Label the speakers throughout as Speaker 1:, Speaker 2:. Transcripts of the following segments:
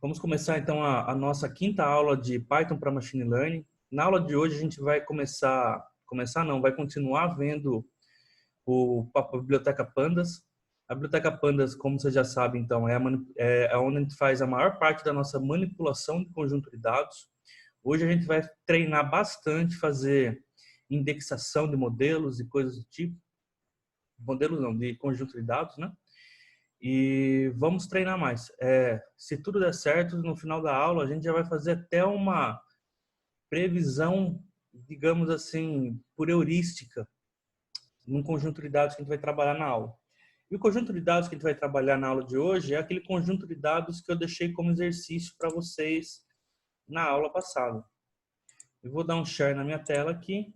Speaker 1: Vamos começar então a nossa quinta aula de Python para Machine Learning. Na aula de hoje a gente vai vai continuar vendo a biblioteca Pandas. A biblioteca Pandas, como vocês já sabem, então, é onde a gente faz a maior parte da nossa manipulação de conjunto de dados. Hoje a gente vai treinar bastante, fazer indexação de modelos e coisas do tipo. Modelos não, de conjunto de dados, né? E vamos treinar mais. Se tudo der certo, no final da aula a gente já vai fazer até uma previsão, digamos assim, por heurística, num conjunto de dados que a gente vai trabalhar na aula. E o conjunto de dados que a gente vai trabalhar na aula de hoje é aquele conjunto de dados que eu deixei como exercício para vocês na aula passada. Eu vou dar um share na minha tela aqui.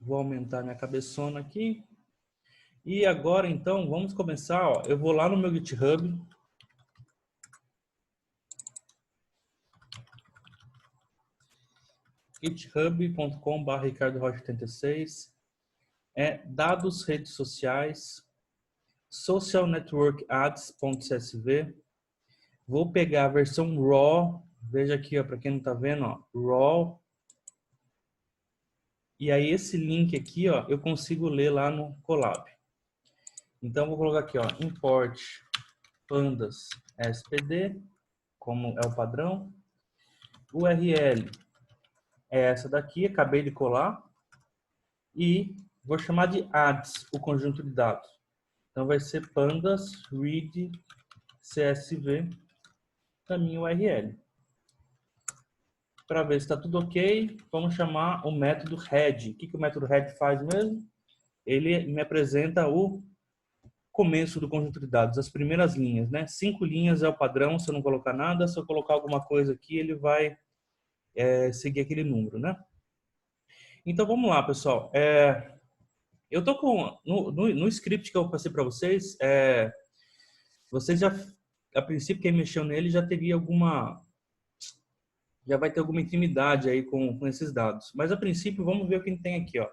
Speaker 1: Vou aumentar minha cabeçona aqui. E agora, então, vamos começar. Ó. Eu vou lá no meu GitHub. github.com/ricardo-rocha86. Dados, redes sociais, social network ads.csv. Vou pegar a versão raw, veja aqui, para quem não está vendo, ó, raw. E aí esse link aqui, ó, eu consigo ler lá no Colab. Então vou colocar aqui, ó, import pandas spd, como é o padrão. URL é essa daqui, acabei de colar. E vou chamar de ads, o conjunto de dados. Então vai ser pandas read csv da minha URL. Para ver se está tudo ok, vamos chamar o método head. O que o método head faz mesmo? Ele me apresenta o começo do conjunto de dados, as primeiras linhas, né? 5 linhas é o padrão, se eu não colocar nada, se eu colocar alguma coisa aqui, ele vai seguir aquele número, né? Então vamos lá, pessoal. Eu tô com no script que eu passei para vocês, vocês já, a princípio, quem mexeu nele já vai ter alguma intimidade aí com esses dados. Mas a princípio, vamos ver o que a gente tem aqui, ó.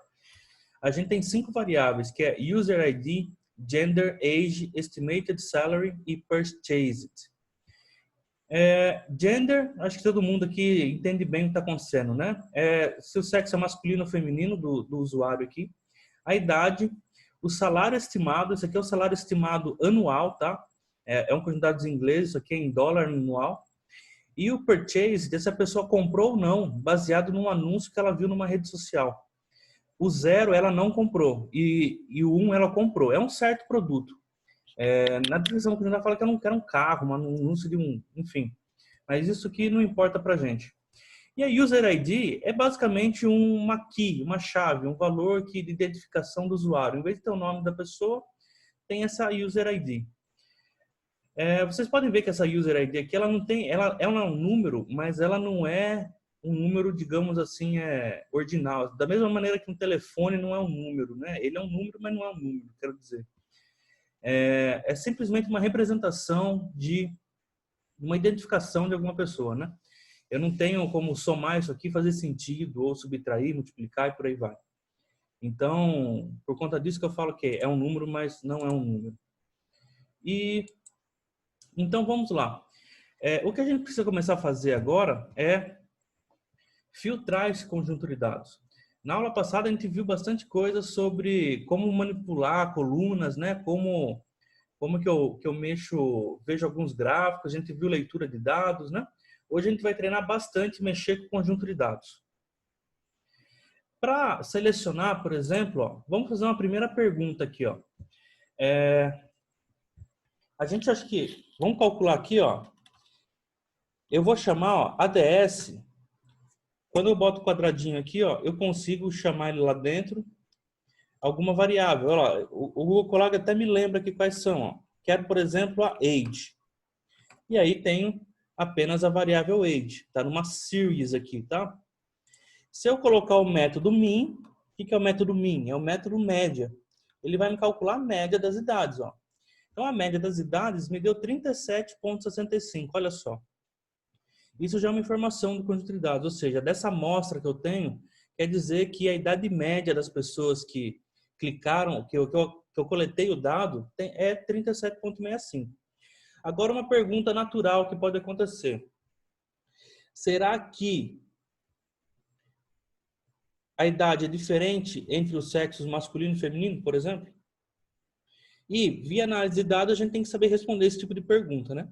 Speaker 1: A gente tem 5 variáveis, que é user ID, gender, age, estimated salary e purchased. Gender, acho que todo mundo aqui entende bem o que está acontecendo, né? Se o sexo é masculino ou feminino do usuário aqui. A idade, o salário estimado, isso aqui é o salário estimado anual, tá? É uma quantidade em inglês, isso aqui é em dólar anual. E o purchase, se a pessoa comprou ou não, baseado num anúncio que ela viu numa rede social. O 0 ela não comprou e o 1 ela comprou. É um certo produto. Na descrição que a gente fala que eu não quero um carro, um anúncio de enfim. Mas isso aqui não importa pra gente. E a User ID é basicamente uma key, uma chave, um valor de identificação do usuário. Em vez de ter o nome da pessoa, tem essa User ID. Vocês podem ver que essa User ID aqui, ela é um número, mas ela não é um número, digamos assim, ordinal. Da mesma maneira que um telefone não é um número, né? Ele é um número, mas não é um número, quero dizer. É simplesmente uma representação de uma identificação de alguma pessoa, né? Eu não tenho como somar isso aqui, fazer sentido, ou subtrair, multiplicar e por aí vai. Então, por conta disso que eu falo que é um número, mas não é um número. Então, vamos lá. O que a gente precisa começar a fazer agora é filtrar esse conjunto de dados. Na aula passada, a gente viu bastante coisa sobre como manipular colunas, né? Como que eu vejo alguns gráficos, a gente viu leitura de dados, né? Hoje a gente vai treinar bastante mexer com o conjunto de dados. Para selecionar, por exemplo, ó, vamos fazer uma primeira pergunta aqui, ó. A gente acha que, vamos calcular aqui, ó. Eu vou chamar, ó, ADS. Quando eu boto o quadradinho aqui, ó, eu consigo chamar ele lá dentro alguma variável. Olha lá, o Google Colab até me lembra aqui quais são, ó. Quero, por exemplo, a age. E aí tenho apenas a variável age. Tá numa series aqui, tá? Se eu colocar o método min, o que é o método min? É o método média. Ele vai me calcular a média das idades, ó. Então a média das idades me deu 37,65, olha só. Isso já é uma informação do conjunto de dados, ou seja, dessa amostra que eu tenho, quer dizer que a idade média das pessoas que clicaram, que eu que eu coletei o dado, é 37,65. Agora, uma pergunta natural que pode acontecer. Será que a idade é diferente entre os sexos masculino e feminino, por exemplo? E, via análise de dados, a gente tem que saber responder esse tipo de pergunta, né?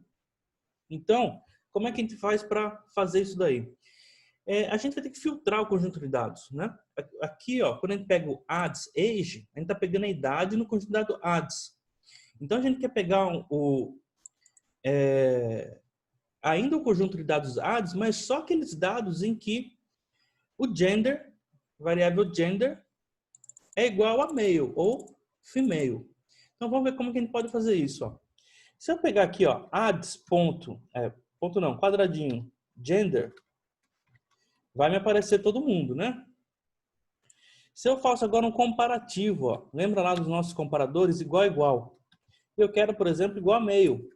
Speaker 1: Então, como é que a gente faz para fazer isso daí? A gente vai ter que filtrar o conjunto de dados, né? Aqui, ó, quando a gente pega o ADS Age, a gente está pegando a idade no conjunto de dados ADS. Então, a gente quer pegar ainda o conjunto de dados ADS, mas só aqueles dados em que o gender, variável gender, é igual a male ou female. Então, vamos ver como que a gente pode fazer isso, ó. Se eu pegar aqui, ó, ads, quadradinho, gender, vai me aparecer todo mundo, né? Se eu faço agora um comparativo, ó, lembra lá dos nossos comparadores, igual a igual. Eu quero, por exemplo, igual a male.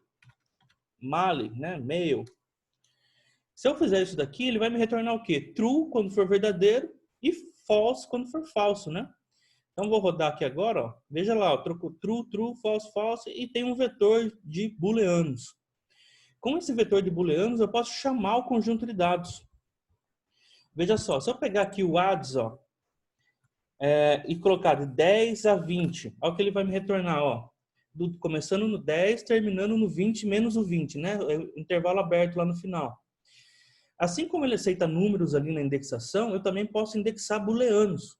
Speaker 1: Male, né? Male. Se eu fizer isso daqui, ele vai me retornar o quê? True, quando for verdadeiro, e false, quando for falso, né? Então, vou rodar aqui agora, ó. Veja lá, eu troco true, true, false, false, e tem um vetor de booleanos. Com esse vetor de booleanos, eu posso chamar o conjunto de dados. Veja só, se eu pegar aqui o ads, ó, e colocar de 10 a 20, olha o que ele vai me retornar, ó. Começando no 10, terminando no 20, menos o 20, né? O intervalo aberto lá no final. Assim como ele aceita números ali na indexação, eu também posso indexar booleanos.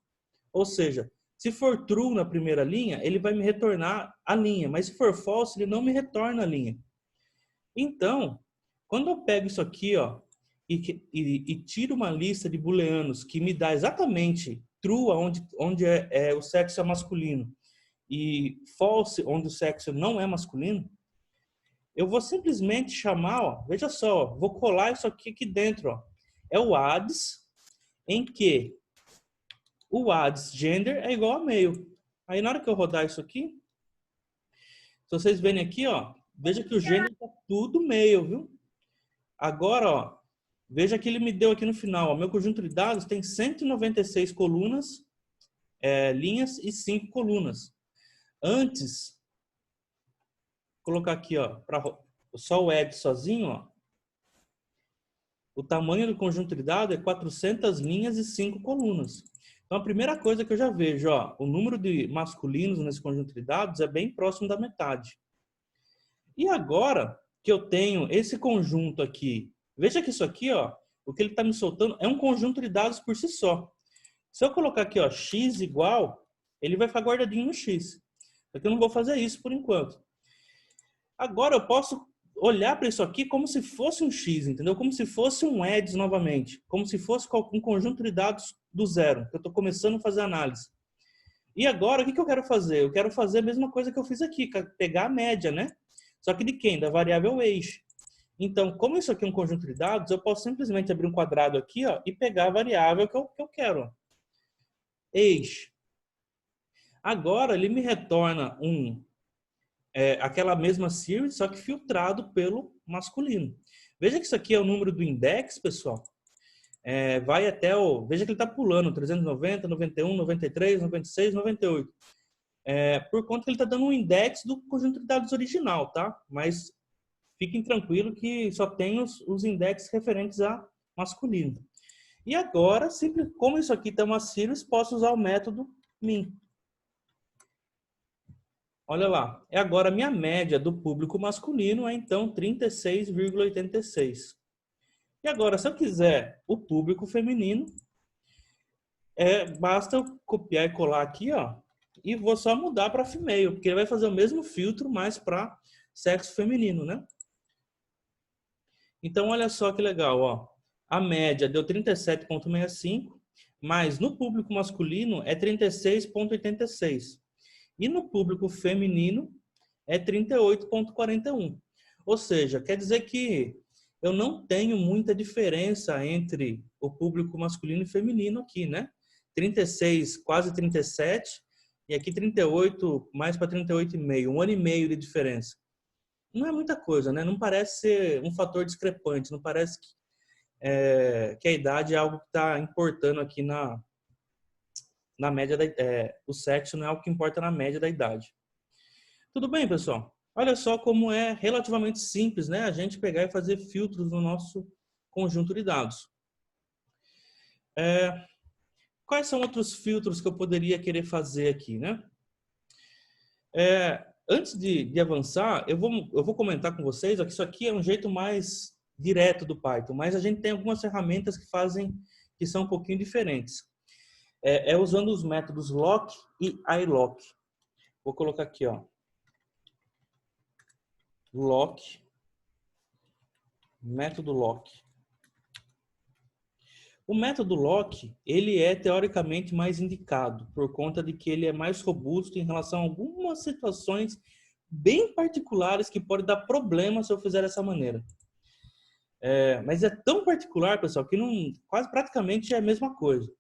Speaker 1: Ou seja, se for true na primeira linha, ele vai me retornar a linha, mas se for false, ele não me retorna a linha. Então, quando eu pego isso aqui, ó, e tiro uma lista de booleanos que me dá exatamente true, onde o sexo é masculino, e false, onde o sexo não é masculino, eu vou simplesmente chamar, ó, veja só, ó, vou colar isso aqui dentro, ó. É o ads, em que o ads gender é igual a male. Aí na hora que eu rodar isso aqui, se vocês verem aqui, ó, veja que o gênero tá tudo male, viu? Agora, ó, veja que ele me deu aqui no final, ó, meu conjunto de dados tem 196 colunas, linhas e 5 colunas. Antes, vou colocar aqui, ó, só o add sozinho, ó, o tamanho do conjunto de dados é 400 linhas e 5 colunas. Então, a primeira coisa que eu já vejo, ó, o número de masculinos nesse conjunto de dados é bem próximo da metade. E agora que eu tenho esse conjunto aqui, veja que isso aqui, ó, o que ele está me soltando é um conjunto de dados por si só. Se eu colocar aqui, ó, x igual, ele vai ficar guardadinho no x. Só que eu não vou fazer isso por enquanto. Agora eu posso olhar para isso aqui como se fosse um x, entendeu? Como se fosse um ads novamente. Como se fosse um conjunto de dados do zero, que eu estou começando a fazer análise. E agora, o que eu quero fazer? Eu quero fazer a mesma coisa que eu fiz aqui, pegar a média, né? Só que de quem? Da variável age. Então, como isso aqui é um conjunto de dados, eu posso simplesmente abrir um quadrado aqui, ó, e pegar a variável que eu quero. Ó. Age. Agora, ele me retorna aquela mesma series, só que filtrado pelo masculino. Veja que isso aqui é o número do index, pessoal. Vai até o... Veja que ele está pulando, 390, 91, 93, 96, 98. Por conta que ele está dando um index do conjunto de dados original, tá? Mas fiquem tranquilos que só tem os indexes referentes a masculino. E agora, como isso aqui está uma series, posso usar o método min. Olha lá, agora a minha média do público masculino é então 36,86. E agora, se eu quiser o público feminino, basta eu copiar e colar aqui, ó, e vou só mudar para female, porque ele vai fazer o mesmo filtro, mas para sexo feminino, né? Então, olha só que legal, ó. A média deu 37,65, mas no público masculino é 36,86. E no público feminino é 38,41. Ou seja, quer dizer que eu não tenho muita diferença entre o público masculino e feminino aqui, né? 36, quase 37, e aqui 38, mais para 38,5, 1 ano e meio de diferença. Não é muita coisa, né? Não parece ser um fator discrepante, não parece que a idade é algo que está importando aqui na média o sexo não é o que importa na média da idade. Tudo bem, pessoal? Olha só como é relativamente simples, né? A gente pegar e fazer filtros no nosso conjunto de dados. Quais são outros filtros que eu poderia querer fazer aqui, né? Antes de avançar, eu vou comentar com vocês que isso aqui é um jeito mais direto do Python, mas a gente tem algumas ferramentas que são um pouquinho diferentes. Usando os métodos lock e ilock. Vou colocar aqui, ó. Lock, método lock. O método lock, ele é teoricamente mais indicado, por conta de que ele é mais robusto em relação a algumas situações bem particulares que podem dar problema se eu fizer dessa maneira. Mas é tão particular, pessoal, que quase praticamente é a mesma coisa.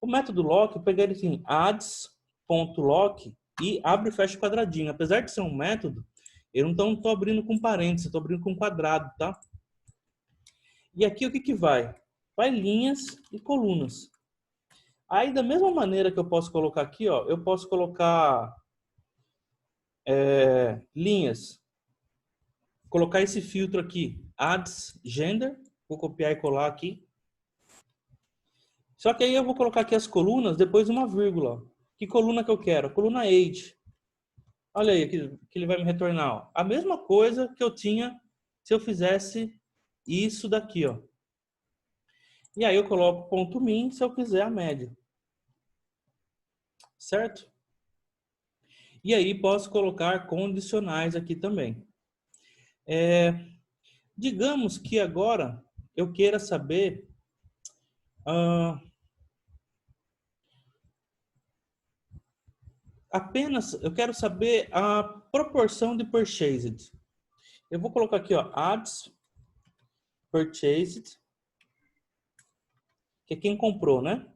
Speaker 1: O método lock, eu peguei ele assim, adds.lock e abre e fecha o quadradinho. Apesar de ser um método, eu não estou abrindo com parênteses, estou abrindo com quadrado, tá? E aqui o que vai? Vai linhas e colunas. Aí, da mesma maneira que eu posso colocar aqui, ó, eu posso colocar linhas. Colocar esse filtro aqui, adds gender. Vou copiar e colar aqui. Só que aí eu vou colocar aqui as colunas, depois uma vírgula. Que coluna que eu quero? A coluna age. Olha aí que ele vai me retornar. Ó. A mesma coisa que eu tinha se eu fizesse isso daqui, ó. E aí eu coloco ponto min se eu quiser a média. Certo? E aí posso colocar condicionais aqui também. Digamos que agora eu queira saber eu quero saber a proporção de purchased. Eu vou colocar aqui, ó, adds purchased, que é quem comprou, né?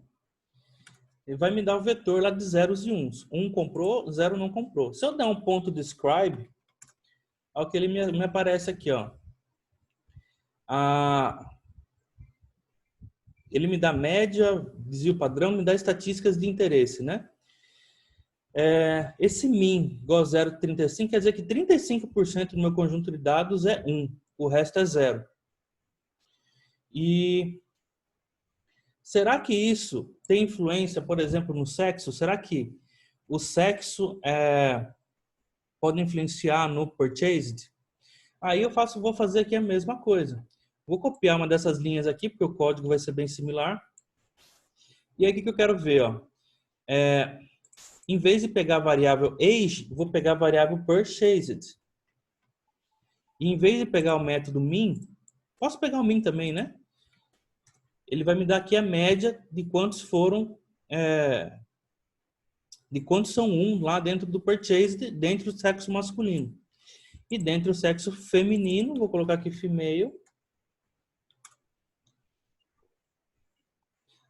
Speaker 1: Ele vai me dar o vetor lá de zeros e uns. Um comprou, zero não comprou. Se eu der um ponto describe, olha o que ele me aparece aqui, ó. Ele me dá média, desvio padrão, me dá estatísticas de interesse, né? Esse min igual a 0,35 quer dizer que 35% do meu conjunto de dados é 1, o resto é 0. E será que isso tem influência, por exemplo, no sexo? Será que o sexo pode influenciar no purchased? Aí vou fazer aqui a mesma coisa. Vou copiar uma dessas linhas aqui, porque o código vai ser bem similar. E aí o que eu quero ver? Ó? Em vez de pegar a variável age, vou pegar a variável purchased. E em vez de pegar o método min, posso pegar o min também, né? Ele vai me dar aqui a média de quantos foram, de quantos são lá dentro do purchased, dentro do sexo masculino. E dentro do sexo feminino, vou colocar aqui female.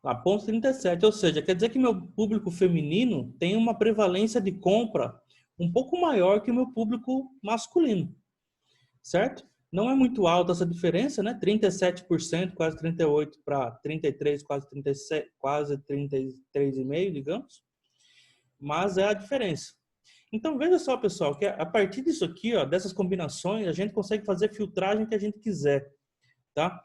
Speaker 1: Lá, ponto 37, ou seja, quer dizer que meu público feminino tem uma prevalência de compra um pouco maior que o meu público masculino, certo? Não é muito alta essa diferença, né? 37%, quase 38% para 33%, quase 37%, quase 33,5%, digamos. Mas é a diferença. Então, veja só, pessoal, que a partir disso aqui, ó, dessas combinações, a gente consegue fazer a filtragem que a gente quiser, tá?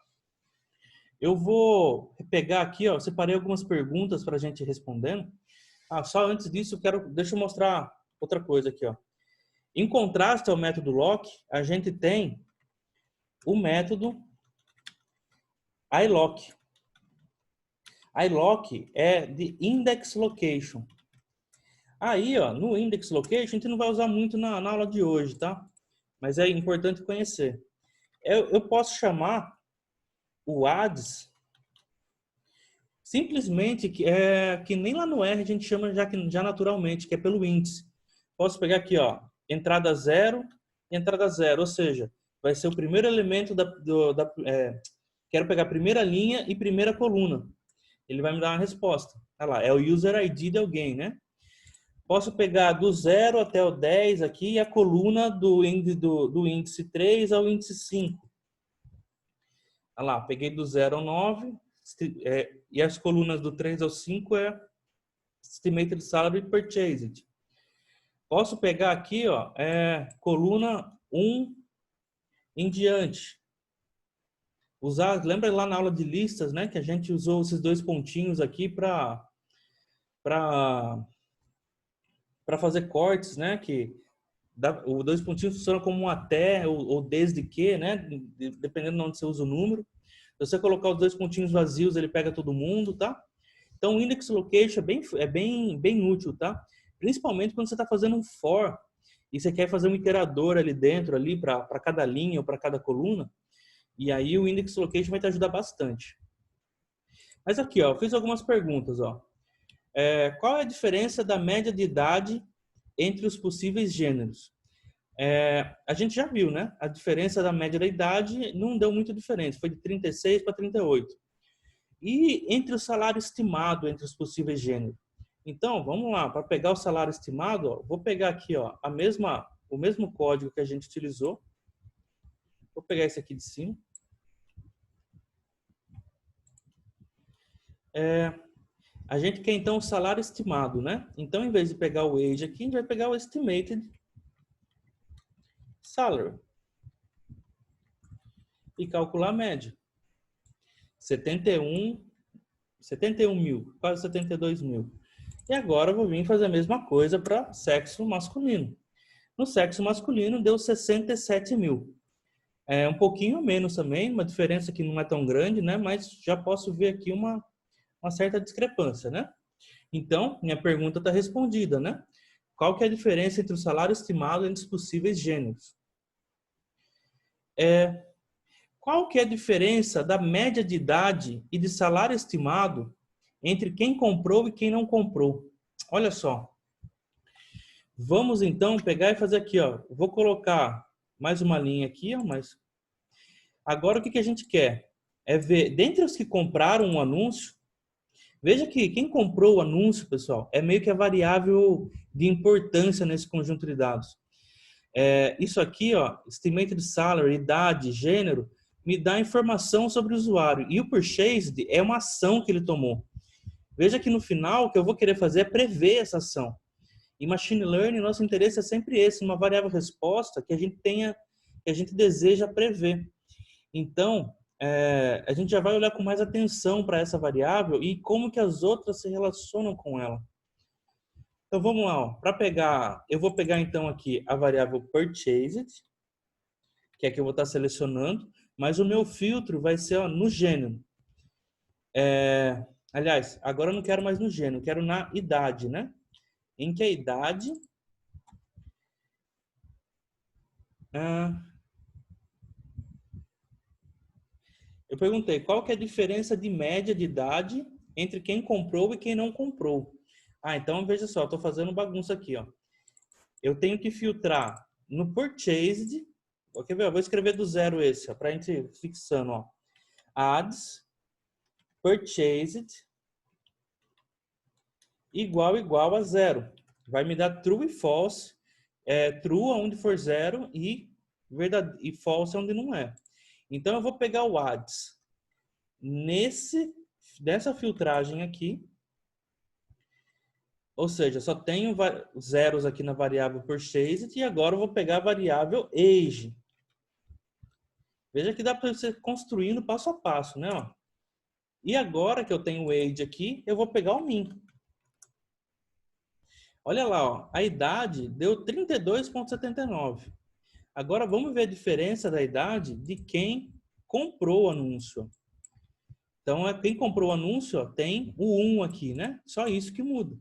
Speaker 1: Eu vou pegar aqui, ó, separei algumas perguntas para a gente ir respondendo. Só antes disso, deixa eu mostrar outra coisa aqui, ó. Em contraste ao método lock, a gente tem o método ilock. Ilock é de index location. Aí, ó, no index location, a gente não vai usar muito na aula de hoje, tá? Mas é importante conhecer. Eu posso chamar o adds simplesmente que nem lá no R a gente chama já naturalmente, que é pelo índice. Posso pegar aqui, ó, entrada 0, entrada 0, ou seja, vai ser o primeiro elemento quero pegar a primeira linha e primeira coluna. Ele vai me dar uma resposta. Olha lá, é o user ID de alguém, né? Posso pegar do 0 até o 10 aqui a coluna do índice 3 ao índice 5. Olha lá, peguei do 0 ao 9, e as colunas do 3 ao 5 estimated salary purchased. Posso pegar aqui, ó, coluna 1 em diante. Lembra lá na aula de listas, né, que a gente usou esses dois pontinhos aqui para fazer cortes, né, que os dois pontinhos funcionam como um até ou desde que, né, dependendo de onde você usa o número. Se você colocar os dois pontinhos vazios, ele pega todo mundo, tá? Então, o index location é bem útil, tá? Principalmente quando você está fazendo um for e você quer fazer um iterador ali dentro, ali para cada linha ou para cada coluna. E aí o index location vai te ajudar bastante. Mas aqui, ó, eu fiz algumas perguntas, ó. Qual é a diferença da média de idade entre os possíveis gêneros? A gente já viu, né? A diferença da média da idade não deu muito diferença, foi de 36 para 38. E entre o salário estimado entre os possíveis gêneros? Então, vamos lá, para pegar o salário estimado, ó, vou pegar aqui, ó, o mesmo código que a gente utilizou. Vou pegar esse aqui de cima. A gente quer então o salário estimado, né? Então, em vez de pegar o wage aqui, a gente vai pegar o estimated salary e calcular a média. 71 mil, quase 72 mil. E agora eu vou vir fazer a mesma coisa para sexo masculino. No sexo masculino deu 67 mil. É um pouquinho menos também, uma diferença que não é tão grande, né? Mas já posso ver aqui uma certa discrepância, né? Então, minha pergunta está respondida, né? Qual que é a diferença entre o salário estimado entre os possíveis gêneros? Qual que é a diferença da média de idade e de salário estimado entre quem comprou e quem não comprou? Olha só. Vamos então pegar e fazer aqui, ó. Vou colocar mais uma linha aqui, ó, mas agora o que a gente quer? É ver, dentre os que compraram um anúncio, veja que quem comprou o anúncio, pessoal, é meio que a variável de importância nesse conjunto de dados. Isso aqui, ó, estimated salary, idade, gênero, me dá informação sobre o usuário. E o purchased é uma ação que ele tomou. Veja que no final, o que eu vou querer fazer é prever essa ação. Em machine learning, nosso interesse é sempre esse, uma variável resposta que a gente deseja prever. Então, a gente já vai olhar com mais atenção para essa variável e como que as outras se relacionam com ela. Então, vamos lá. Para pegar, eu vou pegar então aqui a variável purchased, que é que eu vou estar selecionando, mas o meu filtro vai ser, ó, no gênero. Aliás, agora eu não quero mais no gênero, quero na idade, né? Em que a idade... eu perguntei, qual que é a diferença de média de idade entre quem comprou e quem não comprou? Então veja só, estou fazendo bagunça aqui, ó. Eu tenho que filtrar no purchased. Quer ver? Eu vou escrever do zero esse, para a gente fixando, ó. Ads purchased igual a zero. Vai me dar true e false. True onde for zero e false onde não é. Então eu vou pegar o ads dessa filtragem aqui. Ou seja, só tenho zeros aqui na variável purchased e agora eu vou pegar a variável age. Veja que dá para você construindo passo a passo, né? Ó. E agora que eu tenho o age aqui, eu vou pegar o min. Olha lá, ó, a idade deu 32,79. Agora vamos ver a diferença da idade de quem comprou o anúncio. Então, quem comprou o anúncio, ó, tem o 1 aqui, né? Só isso que muda.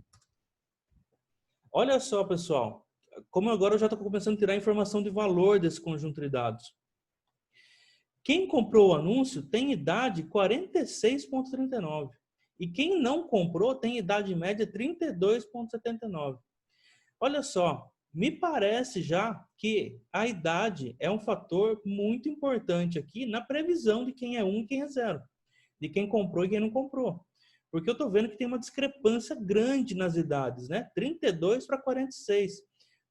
Speaker 1: Olha só, pessoal, como agora eu já estou começando a tirar informação de valor desse conjunto de dados. Quem comprou o anúncio tem idade 46,39. E quem não comprou tem idade média 32,79. Olha só, me parece já que a idade é um fator muito importante aqui na previsão de quem é 1 e quem é 0. De quem comprou e quem não comprou. Porque eu estou vendo que tem uma discrepância grande nas idades, né? 32 para 46.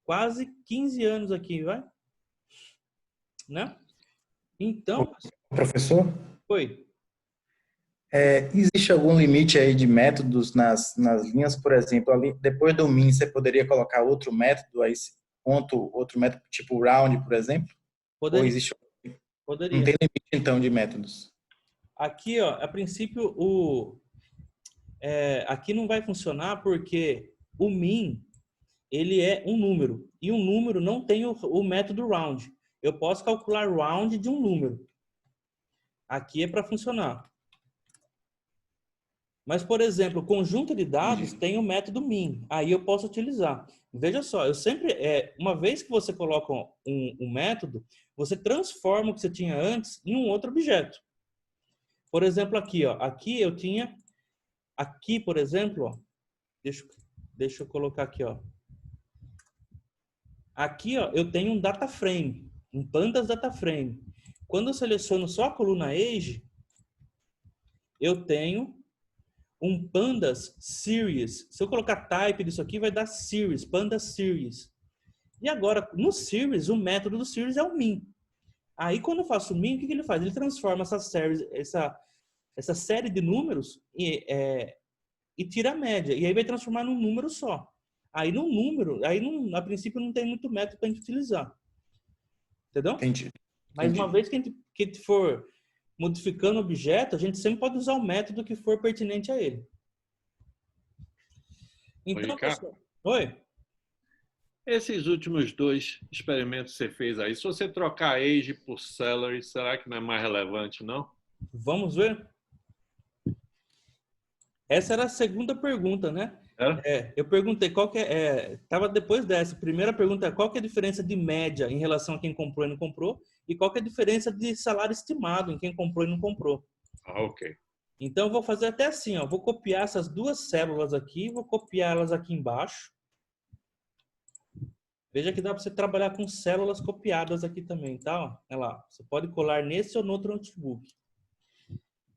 Speaker 1: Quase 15 anos aqui, vai? Né? Então...
Speaker 2: Professor?
Speaker 1: Oi.
Speaker 2: Existe algum limite aí de métodos nas linhas? Por exemplo, ali, depois do min, você poderia colocar outro método, aí, outro método tipo round, por exemplo? Ou
Speaker 1: Poderia,
Speaker 2: existe, não
Speaker 1: poderia.
Speaker 2: tem limite então de métodos?
Speaker 1: Aqui, ó, a princípio, aqui não vai funcionar porque o min ele é um número e um número não tem o método round. Eu posso calcular round de um número. Aqui é para funcionar. Mas, por exemplo, o conjunto de dados
Speaker 2: Entendi.
Speaker 1: tem o método min. Aí eu posso utilizar. Veja só, eu sempre, uma vez que você coloca um método, você transforma o que você tinha antes em um outro objeto. Por exemplo, aqui, ó, aqui eu tinha, aqui, por exemplo, ó, deixa, deixa eu colocar aqui, ó. Aqui, ó, eu tenho um data frame, um pandas data frame. Quando eu seleciono só a coluna age, eu tenho um pandas series. Se eu colocar type disso aqui, vai dar series, pandas series. E agora, no series, o método do series é o min. Aí, quando eu faço o min, o que ele faz? Ele transforma essa série de números e tira a média. E aí vai transformar num número só. Aí, no número, aí não, a princípio não tem muito método para a gente utilizar. Entendeu?
Speaker 2: Entendi.
Speaker 1: Mas uma
Speaker 2: Entendi.
Speaker 1: vez que a gente for modificando o objeto, a gente sempre pode usar o método que for pertinente a ele.
Speaker 3: Ô,
Speaker 1: Então,
Speaker 3: Ricardo,
Speaker 1: pessoal. Oi?
Speaker 3: esses últimos dois experimentos que você fez aí, se você trocar age por salary, será que não é mais relevante, não?
Speaker 1: Vamos ver? Essa era a segunda pergunta, né?
Speaker 3: É?
Speaker 1: Eu perguntei qual que tava depois dessa. A primeira pergunta é qual que é a diferença de média em relação a quem comprou e não comprou e qual que é a diferença de salário estimado em quem comprou e não comprou.
Speaker 3: Ah, ok.
Speaker 1: Então eu vou fazer até assim, ó, vou copiar essas duas células aqui, vou copiar elas aqui embaixo. Veja que dá para você trabalhar com células copiadas aqui também, tá? Ó, olha lá, você pode colar nesse ou no outro notebook.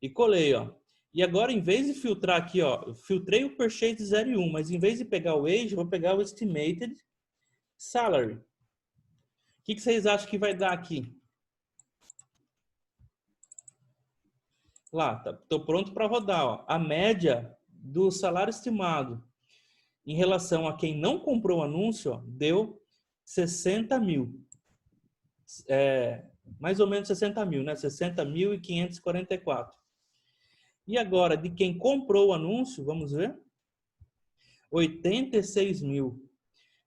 Speaker 1: E colei, ó. E agora, em vez de filtrar aqui, ó, eu filtrei o purchase 0 e 1, mas em vez de pegar o age, eu vou pegar o estimated salary. O que vocês acham que vai dar aqui? Lá, tô pronto para rodar, ó. A média do salário estimado em relação a quem não comprou o anúncio, ó, deu 60 mil. Mais ou menos 60 mil, né? 60.544. E agora, de quem comprou o anúncio, vamos ver? 86 mil.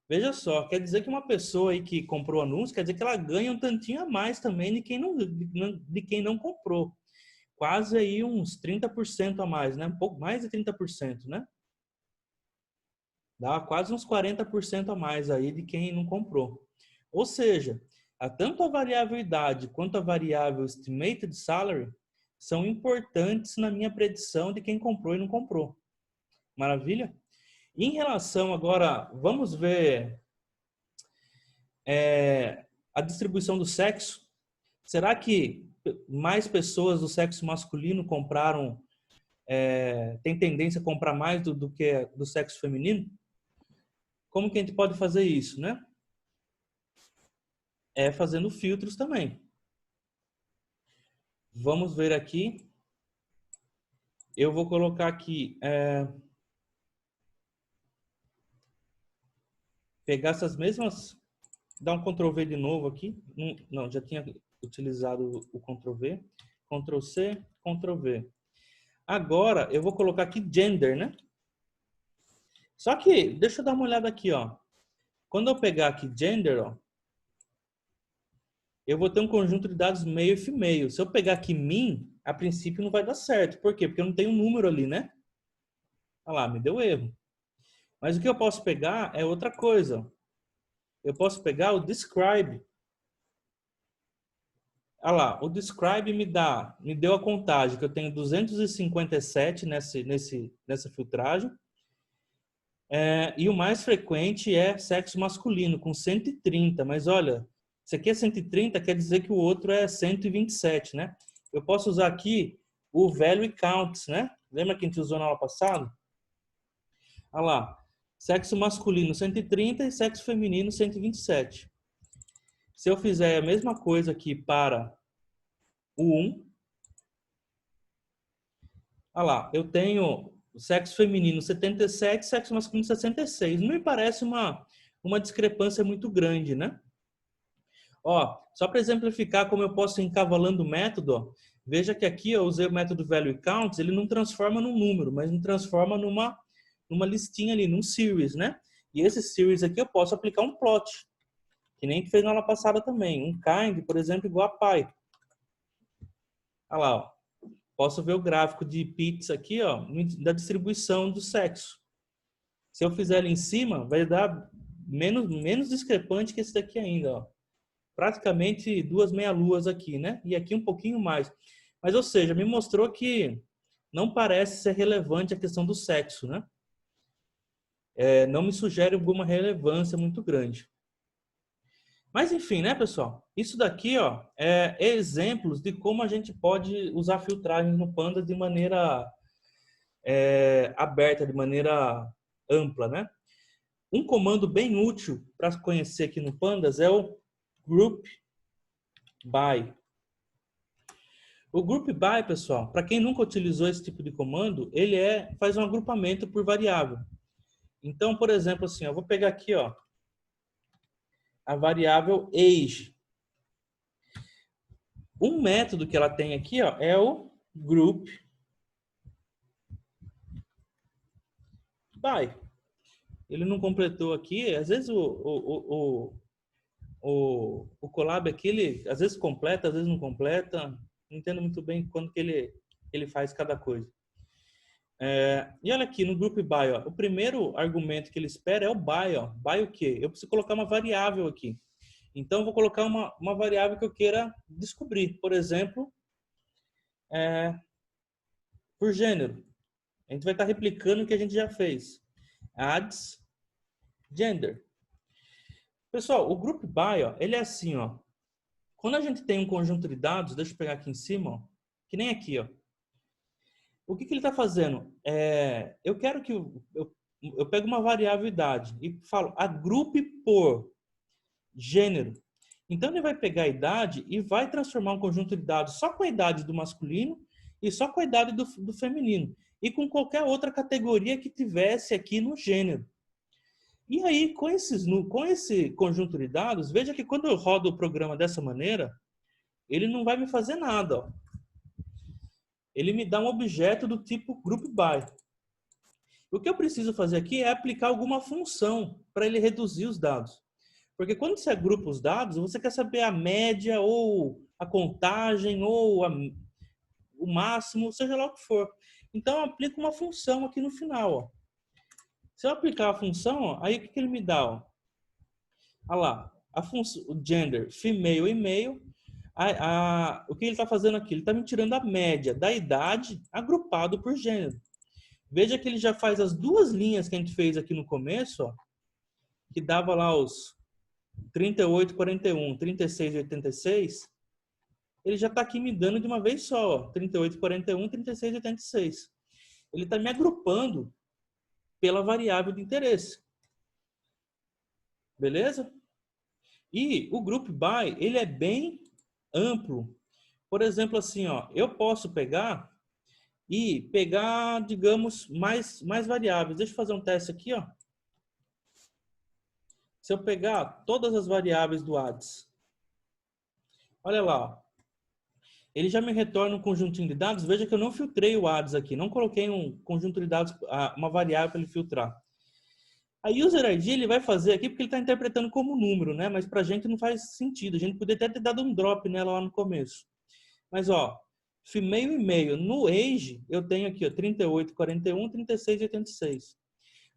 Speaker 1: Veja só, quer dizer que uma pessoa aí que comprou o anúncio, quer dizer que ela ganha um tantinho a mais também de quem não comprou. Quase aí uns 30% a mais, né? Um pouco mais de 30%, né? Dá quase uns 40% a mais aí de quem não comprou. Ou seja, tanto a variável idade quanto a variável estimated salary são importantes na minha predição de quem comprou e não comprou. Maravilha? Em relação agora, vamos ver a distribuição do sexo. Será que mais pessoas do sexo masculino compraram, tem tendência a comprar mais do que do sexo feminino? Como que a gente pode fazer isso, né? Fazendo filtros também. Vamos ver aqui. Eu vou colocar aqui, pegar essas mesmas, dar um Ctrl V de novo aqui. Não, já tinha utilizado o Ctrl V. Ctrl C, Ctrl V. Agora, eu vou colocar aqui gender, né? Só que, deixa eu dar uma olhada aqui, ó. Quando eu pegar aqui gender, ó, eu vou ter um conjunto de dados male e female. Se eu pegar aqui min, a princípio não vai dar certo. Por quê? Porque eu não tenho um número ali, né? Olha lá, me deu erro. Mas o que eu posso pegar é outra coisa. Eu posso pegar o describe. Olha lá, o describe me deu a contagem que eu tenho 257 nessa filtragem. E o mais frequente é sexo masculino, com 130. Mas olha, se aqui é 130, quer dizer que o outro é 127, né? Eu posso usar aqui o value counts, né? Lembra que a gente usou na aula passada? Olha lá, sexo masculino 130 e sexo feminino 127. Se eu fizer a mesma coisa aqui para o 1, Olha lá, eu tenho sexo feminino 77, sexo masculino 66. Não me parece uma discrepância muito grande, né? Ó, só para exemplificar como eu posso ir encavalando o método, ó, veja que aqui eu usei o método value counts, ele não transforma num número, mas me transforma numa listinha ali, num series, né? E esse series aqui eu posso aplicar um plot, que nem que fez na aula passada também. Um kind, por exemplo, igual a pi. Olha lá, ó. Posso ver o gráfico de pits aqui, ó, da distribuição do sexo. Se eu fizer ali em cima, vai dar menos discrepante que esse daqui ainda, ó. Praticamente 2 meia-luas aqui, né? E aqui um pouquinho mais. Mas, ou seja, me mostrou que não parece ser relevante a questão do sexo, né? Não me sugere alguma relevância muito grande. Mas, enfim, né, pessoal? Isso daqui, ó, é exemplos de como a gente pode usar filtragem no Pandas de maneira aberta, de maneira ampla, né? Um comando bem útil para conhecer aqui no Pandas é o group by. O group by, pessoal, para quem nunca utilizou esse tipo de comando, ele faz um agrupamento por variável. Então, por exemplo, assim, eu vou pegar aqui, ó, a variável age. Um método que ela tem aqui, ó, é o group by. Ele não completou aqui, às vezes o Colab aqui, ele às vezes completa, às vezes não completa. Não entendo muito bem quando que ele faz cada coisa. E olha aqui, no group by, ó, o primeiro argumento que ele espera é o by. Ó. By o quê? Eu preciso colocar uma variável aqui. Então, eu vou colocar uma variável que eu queira descobrir. Por exemplo, por gênero. A gente vai estar replicando o que a gente já fez. Adds gender. Pessoal, o group by, ó, ele é assim, ó. Quando a gente tem um conjunto de dados, deixa eu pegar aqui em cima, ó, que nem aqui, ó. O que ele está fazendo? Eu quero que eu pego uma variável idade e falo agrupe por gênero. Então ele vai pegar a idade e vai transformar um conjunto de dados só com a idade do masculino e só com a idade do feminino e com qualquer outra categoria que tivesse aqui no gênero. E aí, com esse conjunto de dados, veja que quando eu rodo o programa dessa maneira, ele não vai me fazer nada. Ó. Ele me dá um objeto do tipo group by. O que eu preciso fazer aqui é aplicar alguma função para ele reduzir os dados. Porque quando você agrupa os dados, você quer saber a média ou a contagem ou o máximo, seja lá o que for. Então, eu aplico uma função aqui no final. Ó. Se eu aplicar a função, ó, aí o que ele me dá? Ó? Olha lá, o gender, female e male. O que ele está fazendo aqui? Ele está me tirando a média da idade agrupado por gênero. Veja que ele já faz as duas linhas que a gente fez aqui no começo, ó, que dava lá os 38, 41, 36 e 86. Ele já está aqui me dando de uma vez só, ó, 38, 41, 36 e 86. Ele está me agrupando pela variável de interesse. Beleza? E o group by, ele é bem amplo. Por exemplo, assim, ó, eu posso pegar, digamos, mais variáveis. Deixa eu fazer um teste aqui, ó. Se eu pegar todas as variáveis do ADS, olha lá, ó. Ele já me retorna um conjuntinho de dados. Veja que eu não filtrei o ADS aqui, não coloquei um conjunto de dados, uma variável para ele filtrar. A user ID ele vai fazer aqui porque ele está interpretando como número, né? Mas para a gente não faz sentido. A gente poderia até ter dado um drop nela lá no começo. Mas, ó, female e male. No age, eu tenho aqui, ó, 38, 41, 36 e 86.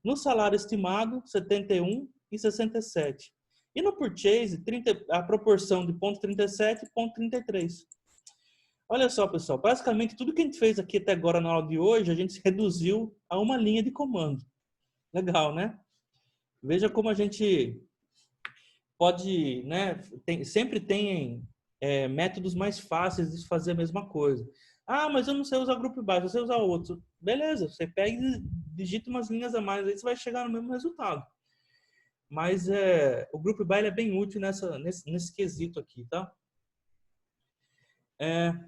Speaker 1: No salário estimado, 71 e 67. E no purchase, a proporção de 0,37 e 0,33. Olha só, pessoal. Basicamente, tudo que a gente fez aqui até agora na aula de hoje, a gente reduziu a uma linha de comando. Legal, né? Veja como a gente pode, né? Sempre tem métodos mais fáceis de fazer a mesma coisa. Ah, mas eu não sei usar grupo by, você usar outro. Beleza, você pega e digita umas linhas a mais, aí você vai chegar no mesmo resultado. Mas o grupo by é bem útil nesse quesito aqui, tá?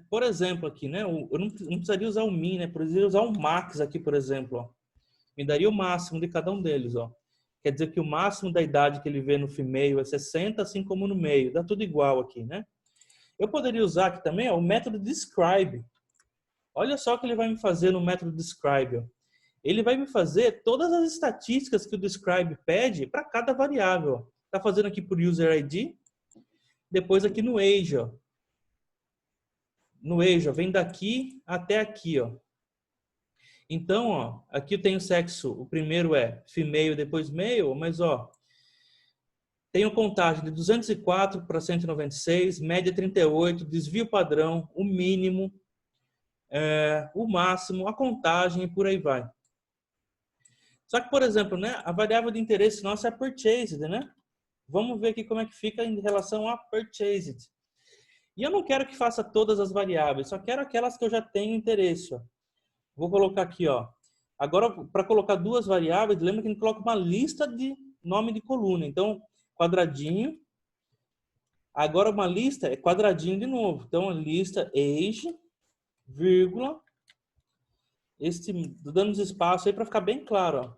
Speaker 1: Por exemplo, aqui, né? Eu não precisaria usar o min, né? Precisaria usar o max aqui, por exemplo, ó. Me daria o máximo de cada um deles, ó. Quer dizer que o máximo da idade que ele vê no female é 60, assim como no meio. Dá tudo igual aqui, né? Eu poderia usar aqui também, ó, o método describe. Olha só o que ele vai me fazer no método describe, ó. Ele vai me fazer todas as estatísticas que o describe pede para cada variável. Está fazendo aqui por user ID, depois aqui no age, ó. No age, ó, vem daqui até aqui, ó. Então, ó, aqui eu tenho sexo, o primeiro é female, depois male, mas ó, tenho contagem de 204 para 196, média 38, desvio padrão, o mínimo, o máximo, a contagem e por aí vai. Só que, por exemplo, né, a variável de interesse nossa é purchased, né? Vamos ver aqui como é que fica em relação a purchased. E eu não quero que faça todas as variáveis, só quero aquelas que eu já tenho interesse, ó. Vou colocar aqui, ó. Agora, para colocar duas variáveis, lembra que a gente coloca uma lista de nome de coluna. Então, quadradinho. Agora, uma lista é quadradinho de novo. Então, a lista age, vírgula. Dando os espaços aí para ficar bem claro, ó.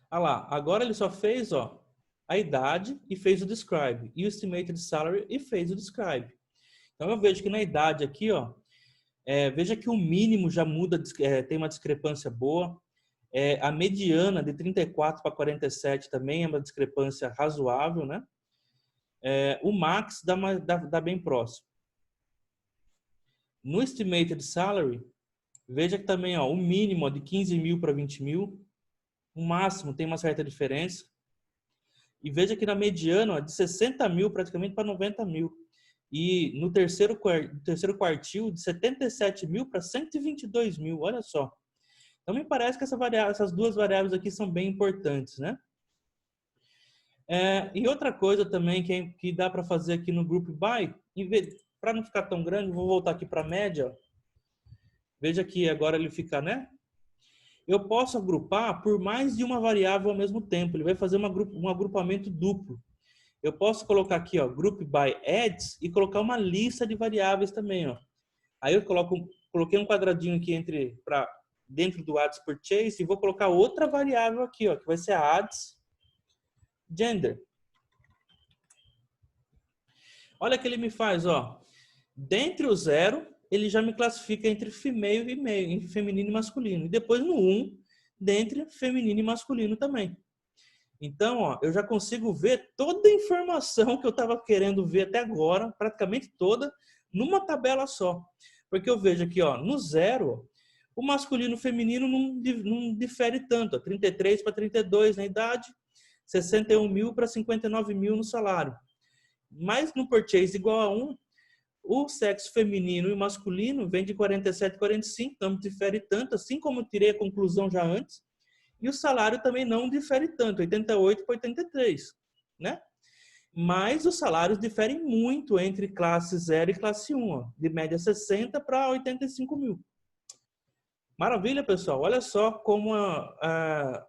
Speaker 1: Ah lá, agora ele só fez, ó, a idade e fez o describe. E o estimated salary e fez o describe. Então, eu vejo que na idade aqui, ó, veja que o mínimo já muda, tem uma discrepância boa. A mediana de 34 para 47 também é uma discrepância razoável, né? O max dá bem próximo. No estimated salary, veja que também, ó, o mínimo, ó, de 15 mil para 20 mil, o máximo tem uma certa diferença. E veja que na mediana, ó, de 60 mil praticamente para 90 mil. E no terceiro quartil, de 77 mil para 122 mil, olha só. Então, me parece que essas duas variáveis aqui são bem importantes, né? E outra coisa também que dá para fazer aqui no Group By, para não ficar tão grande, vou voltar aqui para a média. Ó. Veja que agora ele fica, né? Eu posso agrupar por mais de uma variável ao mesmo tempo. Ele vai fazer um agrupamento duplo. Eu posso colocar aqui, ó, Group By Ads e colocar uma lista de variáveis também, ó. Aí eu coloquei um quadradinho aqui dentro do Ads Purchase e vou colocar outra variável aqui, ó, que vai ser a Ads Gender. Olha o que ele me faz, ó. Dentre o 0, ele já me classifica entre female e male, entre feminino e masculino. E depois no 1, dentre feminino e masculino também. Então, ó, eu já consigo ver toda a informação que eu estava querendo ver até agora, praticamente toda, numa tabela só. Porque eu vejo aqui, ó, no 0, o masculino e o feminino não difere tanto. Ó, 33 para 32 na idade, 61 mil para 59 mil no salário. Mas no purchase igual a 1, o sexo feminino e masculino vem de 47 a 45, não difere tanto, assim como eu tirei a conclusão já antes. E o salário também não difere tanto, 88 para 83, né? Mas os salários diferem muito entre classe 0 e classe 1, ó, de média 60 para 85 mil. Maravilha, pessoal. Olha só como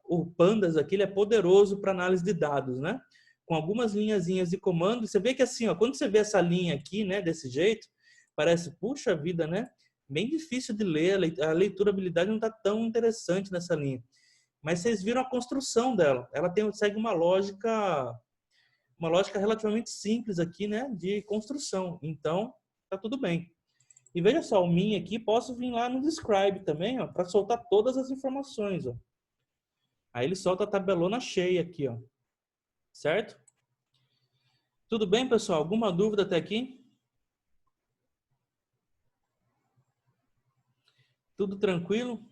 Speaker 1: o Pandas aqui ele é poderoso para análise de dados, né? Com algumas linhazinhas de comando. Você vê que assim, ó, quando você vê essa linha aqui, né, desse jeito, parece, puxa vida, né? Bem difícil de ler, a leiturabilidade não está tão interessante nessa linha. Mas vocês viram a construção dela. Ela segue uma lógica relativamente simples aqui, né, de construção. Então, tá tudo bem. E veja só, o min aqui, posso vir lá no describe também, ó, para soltar todas as informações, ó. Aí ele solta a tabelona cheia aqui, ó. Certo? Tudo bem, pessoal? Alguma dúvida até aqui? Tudo tranquilo?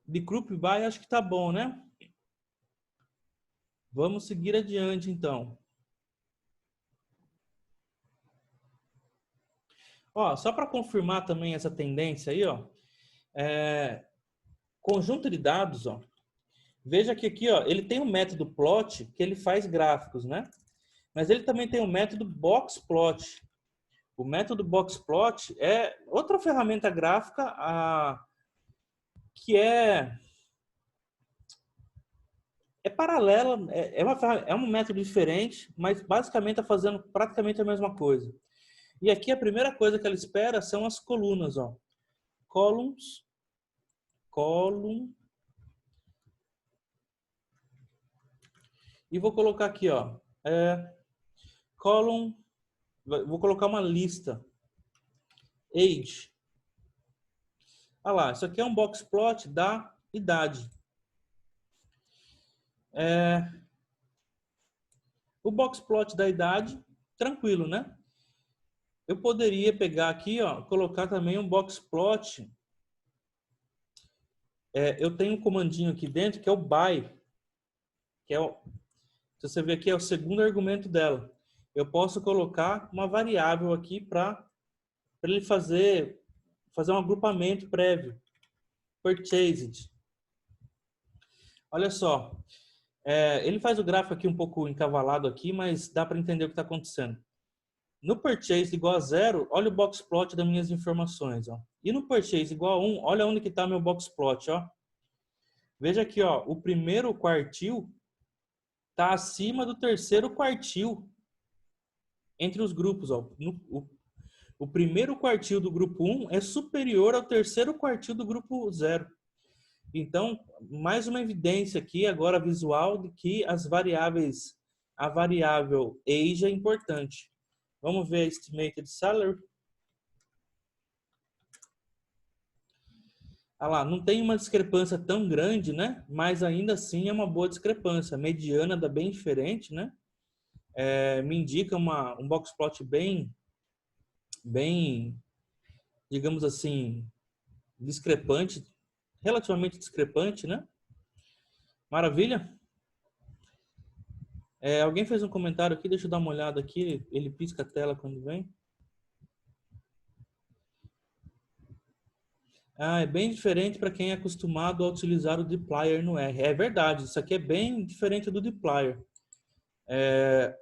Speaker 1: De Group By, acho que tá bom, né? Vamos seguir adiante, então. Ó, só para confirmar também essa tendência aí, ó. Conjunto de dados, ó. Veja que aqui, ó, ele tem um método plot que ele faz gráficos, né? Mas ele também tem o método boxplot. O método boxplot é outra ferramenta gráfica que é É paralela, é um método diferente, mas basicamente está fazendo praticamente a mesma coisa. E aqui a primeira coisa que ela espera são as colunas, ó. Columns, column. E vou colocar aqui, ó, column, vou colocar uma lista. Age. Olha lá, isso aqui é um box plot da idade. O box plot da idade, tranquilo, né? Eu poderia pegar aqui, ó, colocar também um box plot. Eu tenho um comandinho aqui dentro que é o by, que é o, se você ver aqui, é o segundo argumento dela. Eu posso colocar uma variável aqui para ele fazer um agrupamento prévio. Purchased. Olha só. Ele faz o gráfico aqui um pouco encavalado aqui, mas dá para entender o que está acontecendo. No purchase igual a 0, olha o box plot das minhas informações. Ó. E no purchase igual a 1, olha onde que está meu box plot. Ó. Veja aqui, ó, o primeiro quartil está acima do terceiro quartil entre os grupos. Ó. O primeiro quartil do grupo 1 é superior ao terceiro quartil do grupo 0. Então, mais uma evidência aqui, agora visual, de que a variável age é importante. Vamos ver a estimated salary. Ah lá, não tem uma discrepância tão grande, né? Mas ainda assim é uma boa discrepância. A mediana dá bem diferente, né? Me indica um box plot bem, digamos assim, discrepante, relativamente discrepante, né? Maravilha? Alguém fez um comentário aqui, deixa eu dar uma olhada aqui, ele pisca a tela quando vem. É bem diferente para quem é acostumado a utilizar o dplyr no R. É verdade, isso aqui é bem diferente do dplyr.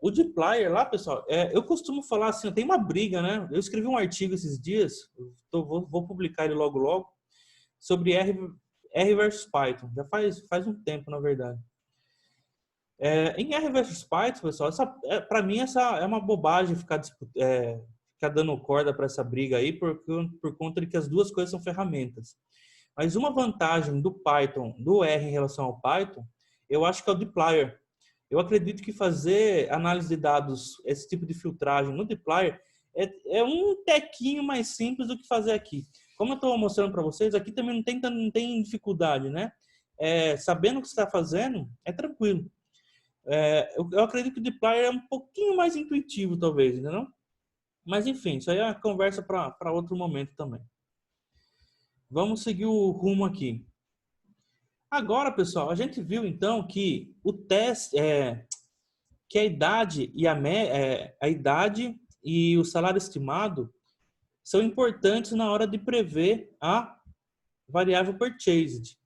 Speaker 1: O dplyr lá, pessoal, eu costumo falar assim, tem uma briga, né? Eu escrevi um artigo esses dias, vou publicar ele logo logo, sobre R versus Python. Já faz um tempo, na verdade. Em R versus Python, pessoal, para mim essa é uma bobagem ficar dando corda para essa briga aí, por conta de que as duas coisas são ferramentas. Mas uma vantagem do Python, do R em relação ao Python, eu acho que é o dplyr. Eu acredito que fazer análise de dados, esse tipo de filtragem no dplyr, é um tequinho mais simples do que fazer aqui. Como eu estou mostrando para vocês, aqui também não tem dificuldade, né? Sabendo o que você está fazendo, é tranquilo. Eu acredito que o dplyr é um pouquinho mais intuitivo, talvez, entendeu? Mas, enfim, isso aí é uma conversa para outro momento também. Vamos seguir o rumo aqui. Agora, pessoal, a gente viu, então, que o teste, que a idade e o salário estimado são importantes na hora de prever a variável purchased.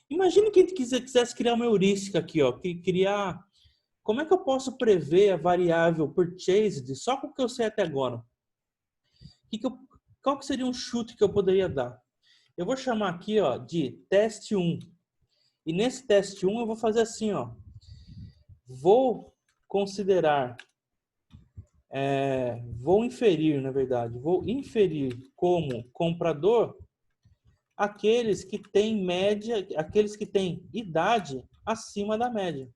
Speaker 1: Imagine que a gente quisesse criar uma heurística aqui, ó, como é que eu posso prever a variável purchased só com o que eu sei até agora? Qual que seria um chute que eu poderia dar? Eu vou chamar aqui, ó, de teste 1. E nesse teste 1 eu vou fazer assim, ó. Vou inferir como comprador aqueles que têm média, aqueles que têm idade acima da média.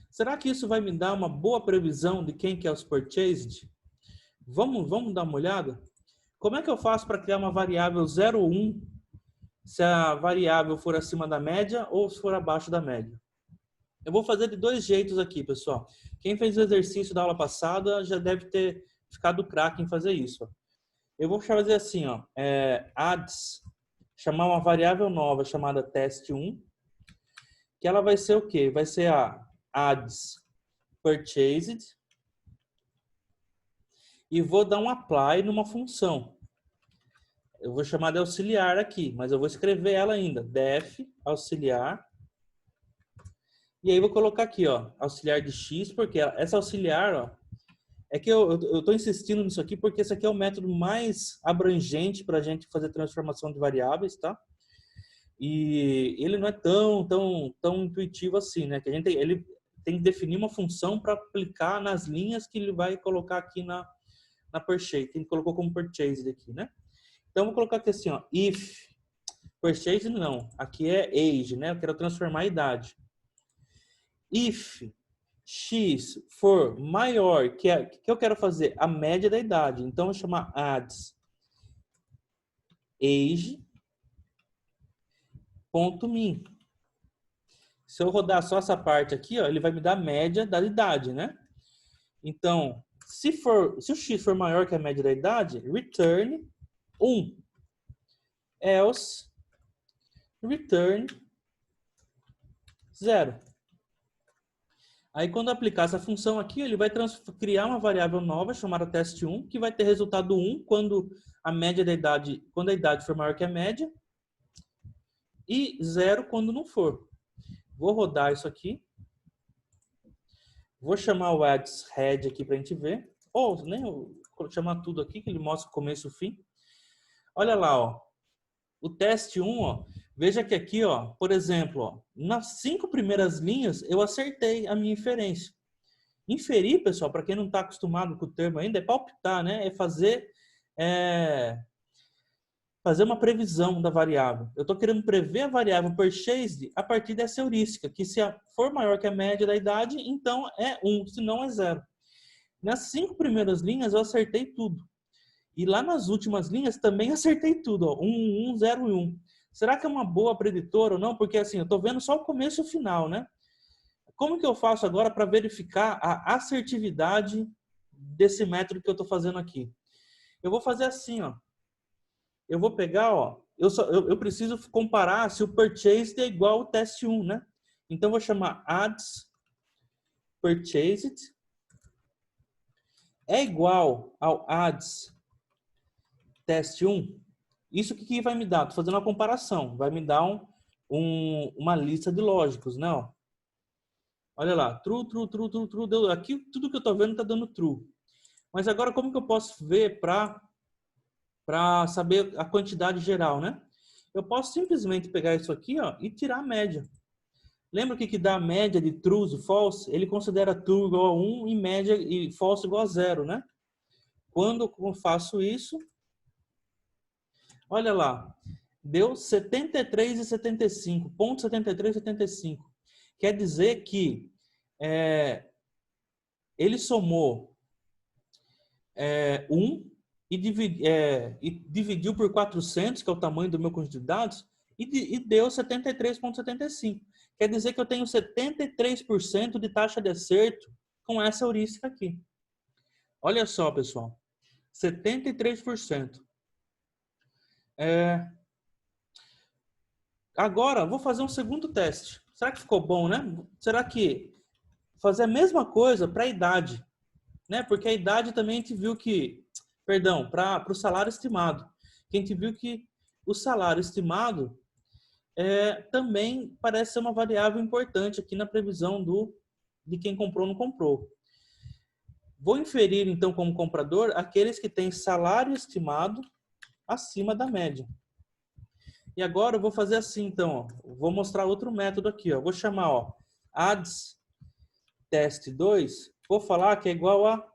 Speaker 1: Será que isso vai me dar uma boa previsão de quem que é os purchased? Vamos dar uma olhada? Como é que eu faço para criar uma variável 0, 1, se a variável for acima da média ou se for abaixo da média? Eu vou fazer de dois jeitos aqui, pessoal. Quem fez o exercício da aula passada já deve ter ficado craque em fazer isso. Eu vou fazer assim, ó, adds, chamar uma variável nova chamada teste1, que ela vai ser o quê? Vai ser a adds purchased, e vou dar um apply numa função. Eu vou chamar de auxiliar aqui, mas eu vou escrever ela ainda, def auxiliar. E aí vou colocar aqui, ó, auxiliar de x, porque essa auxiliar, ó, é que eu estou insistindo nisso aqui porque esse aqui é o método mais abrangente para a gente fazer transformação de variáveis, tá? E ele não é tão intuitivo assim, né? Que ele tem que definir uma função para aplicar nas linhas que ele vai colocar aqui na purchase, que ele colocou como purchase aqui, né? Então, vou colocar aqui assim, ó, if, purchase não, aqui é age, né? Eu quero transformar a idade. If x for maior, que eu quero fazer a média da idade, então eu vou chamar adds age.min. Se eu rodar só essa parte aqui, ó, ele vai me dar a média da idade, né? Então, se o x for maior que a média da idade, return 1. Else, return 0. Aí, quando eu aplicar essa função aqui, ele vai criar uma variável nova chamada test1, que vai ter resultado 1 quando a idade for maior que a média, e 0 quando não for. Vou rodar isso aqui. Vou chamar o adds head aqui para a gente ver. Ou nem vou chamar tudo aqui, que ele mostra o começo e o fim. Olha lá, ó. O teste 1, ó. Veja que aqui, ó, por exemplo, ó, nas 5 primeiras linhas eu acertei a minha inferência. Inferir, pessoal, para quem não está acostumado com o termo ainda, é palpitar, né? É fazer uma previsão da variável. Eu estou querendo prever a variável purchased a partir dessa heurística, que se for maior que a média da idade, então é 1, se não é 0. Nas 5 primeiras linhas eu acertei tudo. E lá nas últimas linhas também acertei tudo, ó, 1, 1, 0 e 1. Será que é uma boa preditora ou não? Porque assim, eu estou vendo só o começo e o final, né? Como que eu faço agora para verificar a assertividade desse método que eu estou fazendo aqui? Eu vou fazer assim, ó. Eu vou pegar, ó, eu preciso comparar se o purchased é igual ao teste 1, né? Então, eu vou chamar adds purchased é igual ao adds teste 1. Isso que vai me dar? Estou fazendo uma comparação. Vai me dar uma lista de lógicos, né? Ó. Olha lá, true, true, true, true, true. Deu, aqui tudo que eu estou vendo está dando true. Mas agora como que eu posso ver para saber a quantidade geral, né? Eu posso simplesmente pegar isso aqui, ó, e tirar a média. Lembra o que dá a média de true e false? Ele considera true igual a 1 e média e false igual a 0, né? Quando eu faço isso, olha lá, deu 73,75, ponto 73,75. Quer dizer que ele somou 1 e dividiu por 400, que é o tamanho do meu conjunto de dados, e deu 73,75. Quer dizer que eu tenho 73% de taxa de acerto com essa heurística aqui. Olha só, pessoal. 73%. Agora, vou fazer um segundo teste. Será que ficou bom, né? Será que fazer a mesma coisa para a idade? Né? Porque a idade também a gente viu que... Perdão, para o salário estimado. A gente viu que o salário estimado também parece ser uma variável importante aqui na previsão de quem comprou ou não comprou. Vou inferir, então, como comprador, aqueles que têm salário estimado acima da média. E agora eu vou fazer assim, então, ó. Vou mostrar outro método aqui, ó. Vou chamar, ó, adds teste 2, vou falar que é igual a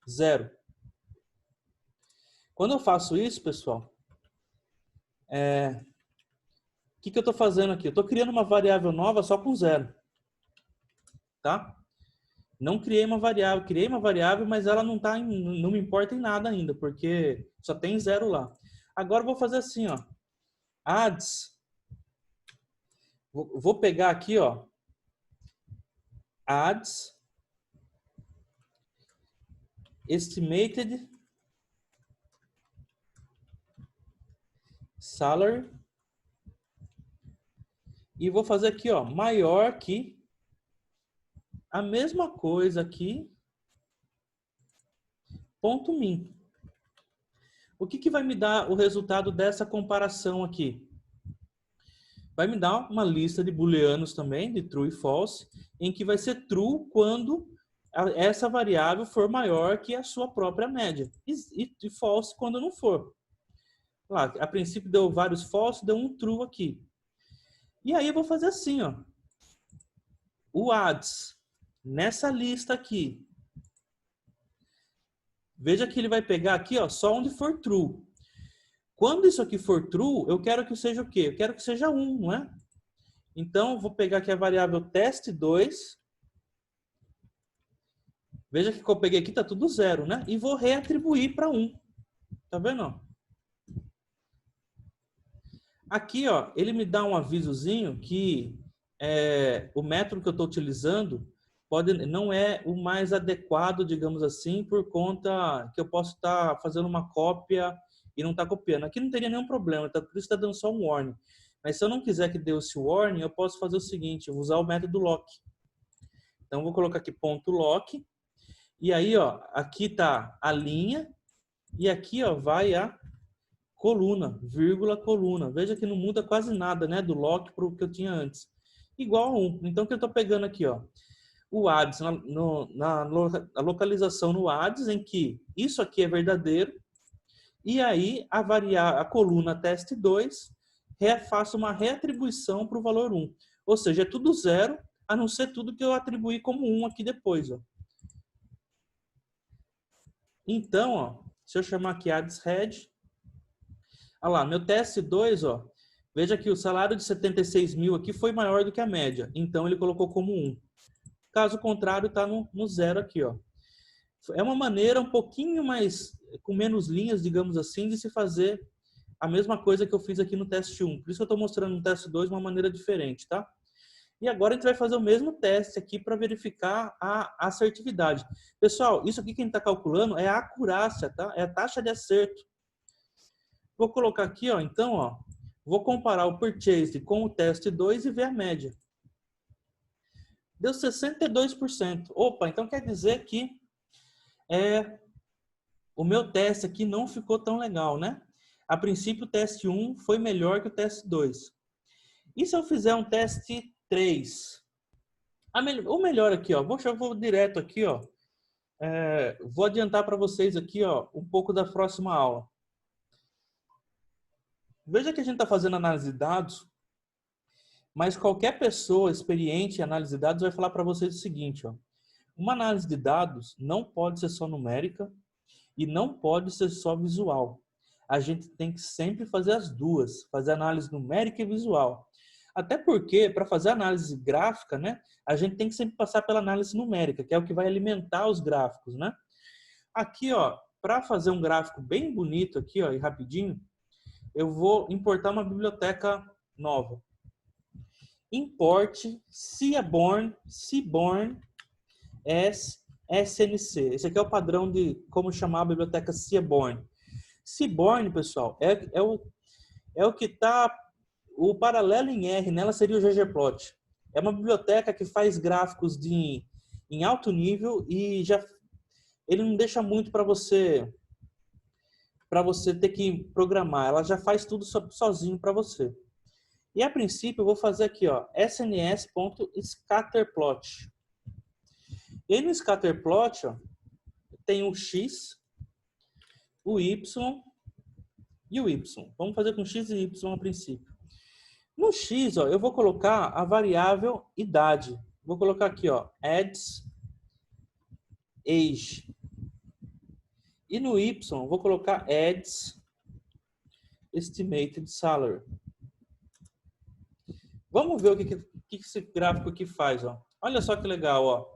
Speaker 1: 0. Quando eu faço isso, pessoal, o que eu estou fazendo aqui? Eu estou criando uma variável nova só com 0. Tá? Não criei uma variável, mas ela não me importa em nada ainda, porque só tem 0 lá. Agora eu vou fazer assim, ó. Adds. Vou pegar aqui, ó. Adds estimated salary. E vou fazer aqui, ó, maior que a mesma coisa aqui, ponto min. O que vai me dar o resultado dessa comparação aqui? Vai me dar uma lista de booleanos também, de true e false, em que vai ser true quando essa variável for maior que a sua própria média. E false quando não for. Lá, a princípio deu vários falsos, deu um true aqui. E aí eu vou fazer assim, ó. O ads, nessa lista aqui. Veja que ele vai pegar aqui, ó, só onde for true. Quando isso aqui for true, eu quero que seja o quê? Eu quero que seja 1, não é? Então, vou pegar aqui a variável test2. Veja que eu peguei aqui, está tudo 0, né? E vou reatribuir para 1. Tá vendo? Aqui, ó, ele me dá um avisozinho que o método que eu estou utilizando não é o mais adequado, digamos assim, por conta que eu posso estar fazendo uma cópia e não está copiando. Aqui não teria nenhum problema, tá? Por isso está dando só um warning. Mas se eu não quiser que dê esse warning, eu posso fazer o seguinte, eu vou usar o método lock. Então, eu vou colocar aqui ponto .lock. E aí, ó, aqui tá a linha e aqui, ó, vai a coluna, vírgula, coluna. Veja que não muda quase nada, né, do lock para o que eu tinha antes. Igual a 1. Então, o que eu estou pegando aqui, ó, o ads, na localização no ads, em que isso aqui é verdadeiro, e aí a coluna test2 faço uma reatribuição para o valor 1. Ou seja, é tudo 0, a não ser tudo que eu atribuí como 1 aqui depois, ó. Então, ó, se eu chamar aqui ads head, olha lá, meu test2, ó, veja que o salário de 76 mil aqui foi maior do que a média, então ele colocou como 1. Caso contrário, está no 0 aqui, ó. É uma maneira um pouquinho mais, com menos linhas, digamos assim, de se fazer a mesma coisa que eu fiz aqui no teste 1. Por isso eu estou mostrando no teste 2 uma maneira diferente, tá? E agora a gente vai fazer o mesmo teste aqui para verificar a assertividade. Pessoal, isso aqui que a gente está calculando é a acurácia, tá? É a taxa de acerto. Vou colocar aqui, ó, então, ó, vou comparar o purchase com o teste 2 e ver a média. Deu 62%. Opa, então quer dizer que o meu teste aqui não ficou tão legal, né? A princípio, o teste 1 foi melhor que o teste 2. E se eu fizer um teste 3? O melhor aqui, ó. Vou direto aqui, ó. Vou adiantar para vocês aqui, ó, um pouco da próxima aula. Veja que a gente está fazendo análise de dados, mas qualquer pessoa experiente em análise de dados vai falar para vocês o seguinte, ó. Uma análise de dados não pode ser só numérica e não pode ser só visual. A gente tem que sempre fazer as duas, fazer análise numérica e visual. Até porque, para fazer análise gráfica, né, a gente tem que sempre passar pela análise numérica, que é o que vai alimentar os gráficos, né? Aqui, ó, para fazer um gráfico bem bonito aqui, ó, e rapidinho, eu vou importar uma biblioteca nova. Importe Seaborn SNC. Esse aqui é o padrão de como chamar a biblioteca Seaborn. Seaborn, pessoal, é o que está... O paralelo em R nela seria o ggplot. É uma biblioteca que faz gráficos em alto nível e ele não deixa muito para você ter que programar. Ela já faz tudo sozinho para você. E a princípio eu vou fazer aqui, ó, sns.scatterplot. E aí no scatterplot, ó, tem o x, o y e o y. Vamos fazer com x e y a princípio. No x, ó, eu vou colocar a variável idade. Vou colocar aqui, ó, adds age. E no y, vou colocar adds estimated salary. Vamos ver o que esse gráfico aqui faz, ó. Olha só que legal, ó.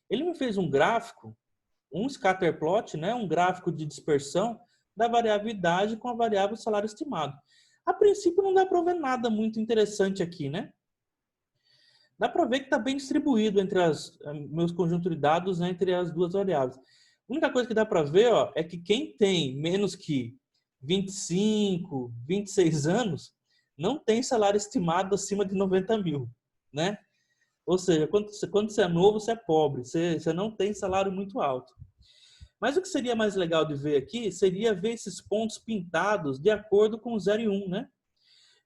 Speaker 1: Ele me fez um gráfico, um scatterplot, né, um gráfico de dispersão da variável idade com a variável salário estimado. A princípio não dá para ver nada muito interessante aqui, né? Dá para ver que está bem distribuído entre meus conjuntos de dados, né, entre as duas variáveis. A única coisa que dá para ver, ó, é que quem tem menos que 25, 26 anos não tem salário estimado acima de 90 mil, né? Ou seja, quando você é novo, você é pobre, você não tem salário muito alto. Mas o que seria mais legal de ver aqui seria ver esses pontos pintados de acordo com o 0 e 1, né?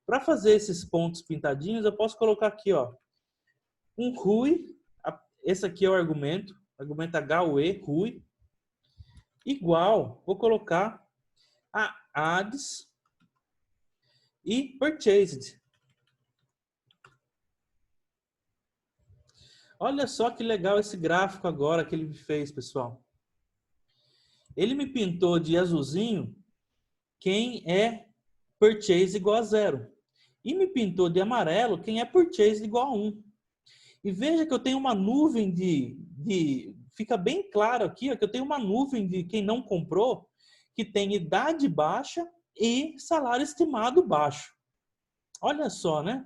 Speaker 1: Para fazer esses pontos pintadinhos, eu posso colocar aqui, ó, um RUI, esse aqui é o argumento HUE, RUI, igual, vou colocar a ads e purchased. Olha só que legal esse gráfico agora que ele me fez, pessoal. Ele me pintou de azulzinho quem é purchase igual a 0. E me pintou de amarelo quem é purchase igual a 1. E veja que eu tenho uma nuvem fica bem claro aqui, ó, que eu tenho uma nuvem de quem não comprou, que tem idade baixa e salário estimado baixo. Olha só, né?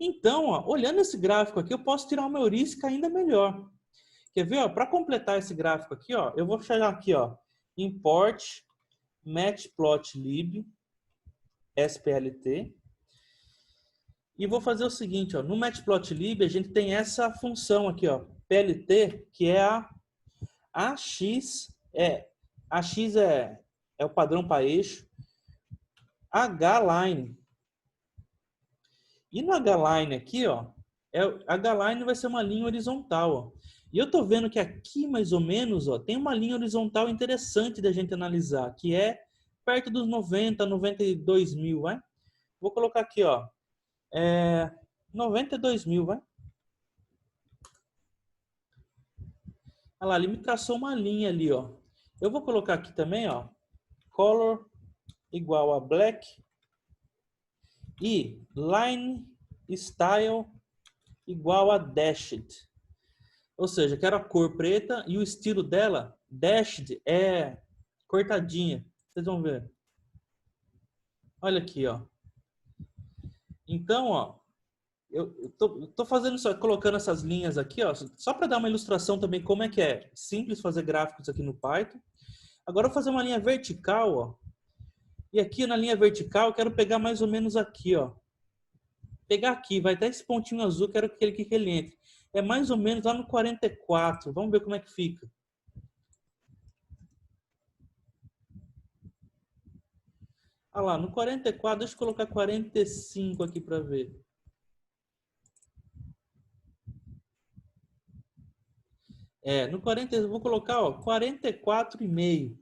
Speaker 1: Então, ó, olhando esse gráfico aqui, eu posso tirar uma heurística ainda melhor. Quer ver? Para completar esse gráfico aqui, ó, eu vou chegar aqui, ó, import matplotlib splt e vou fazer o seguinte, ó, no matplotlib a gente tem essa função aqui, ó, plt, que é a AX é o padrão para eixo, hline. E no hline aqui, ó, hline vai ser uma linha horizontal, ó. E eu tô vendo que aqui, mais ou menos, ó, tem uma linha horizontal interessante da gente analisar, que é perto dos 90, 92 mil, vai? Vou colocar aqui, ó, 92 mil, vai? Olha lá, ele me traçou uma linha ali, ó. Eu vou colocar aqui também, ó, color igual a black e line style igual a dashed. Ou seja, quero a cor preta e o estilo dela, dashed, é cortadinha. Vocês vão ver. Olha aqui, ó. Então, ó, eu tô fazendo só, colocando essas linhas aqui, ó, só para dar uma ilustração também como é que é simples fazer gráficos aqui no Python. Agora eu vou fazer uma linha vertical, ó. E aqui na linha vertical eu quero pegar mais ou menos aqui, ó. Pegar aqui, vai até esse pontinho azul, quero que ele entre. É mais ou menos lá no 44. Vamos ver como é que fica. Olha lá, no 44, deixa eu colocar 45 aqui para ver. No 40, eu vou colocar, ó, 44,5.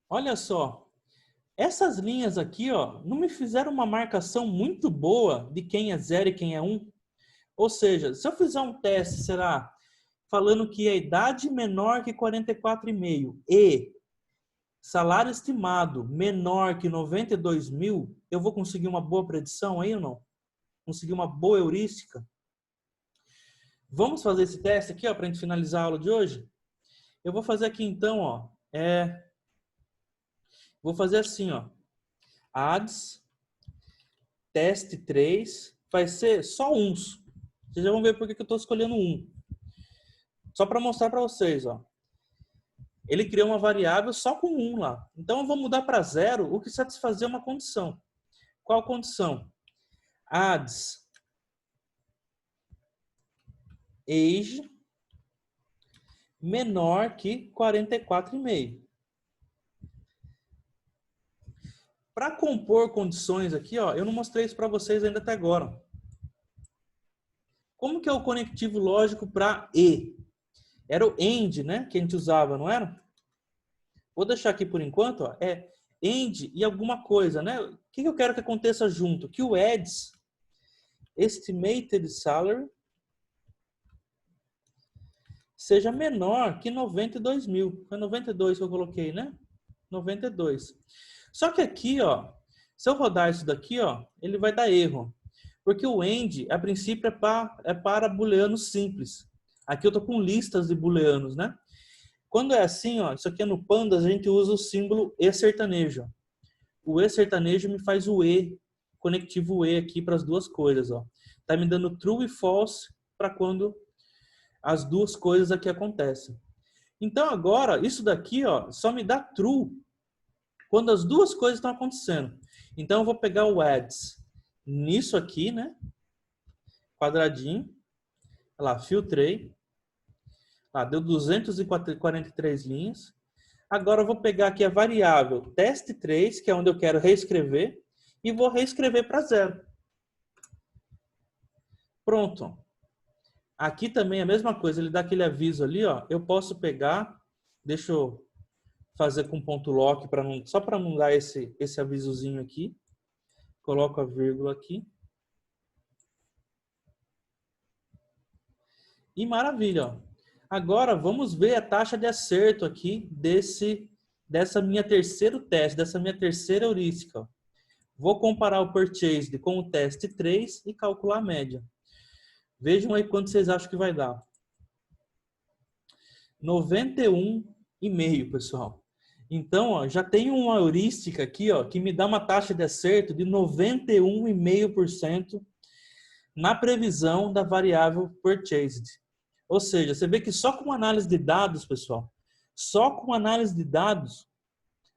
Speaker 1: Olha só. Essas linhas aqui, ó, não me fizeram uma marcação muito boa de quem é 0 e quem é 1. Ou seja, se eu fizer um teste, será, falando que a idade menor que 44,5 e salário estimado menor que 92 mil, eu vou conseguir uma boa predição aí ou não? Conseguir uma boa heurística? Vamos fazer esse teste aqui, ó, para a gente finalizar a aula de hoje? Eu vou fazer aqui então, ó, vou fazer assim, ó, ads, teste 3, vai ser só uns. Vocês já vão ver por que eu estou escolhendo um. Só para mostrar para vocês, ó. Ele criou uma variável só com 1 lá. Então eu vou mudar para 0, o que satisfazer uma condição. Qual condição? Ads age menor que 44,5. Para compor condições aqui, ó, eu não mostrei isso para vocês ainda até agora. Como que é o conectivo lógico para e? Era o AND, né, que a gente usava, não era? Vou deixar aqui por enquanto, ó, AND e alguma coisa, né? O que eu quero que aconteça junto? Que o ads estimated salary seja menor que 92 mil. Foi 92 que eu coloquei, né? 92. Só que aqui, ó, se eu rodar isso daqui, ó, ele vai dar erro. Porque o AND, a princípio, é para booleanos simples. Aqui eu tô com listas de booleanos, né? Quando é assim, ó, isso aqui é no Pandas, a gente usa o símbolo E sertanejo. O E sertanejo me faz o E, conectivo E aqui para as duas coisas, ó. Tá me dando true e false para quando as duas coisas aqui acontecem. Então agora, isso daqui, ó, só me dá true quando as duas coisas estão acontecendo. Então eu vou pegar o ads nisso aqui, né? Quadradinho. Olha lá, filtrei. Deu 243 linhas. Agora eu vou pegar aqui a variável teste3, que é onde eu quero reescrever, e vou reescrever para 0. Pronto. Aqui também é a mesma coisa, ele dá aquele aviso ali, ó. Eu posso pegar, deixa eu fazer com ponto lock, só para não dar esse avisozinho aqui. Coloco a vírgula aqui. E maravilha, ó. Agora vamos ver a taxa de acerto aqui dessa minha terceiro teste, dessa minha terceira heurística, ó. Vou comparar o purchased com o teste 3 e calcular a média. Vejam aí quanto vocês acham que vai dar. 91,5, pessoal. Então, ó, já tem uma heurística aqui, ó, que me dá uma taxa de acerto de 91,5% na previsão da variável purchased. Ou seja, você vê que só com análise de dados, pessoal, só com análise de dados,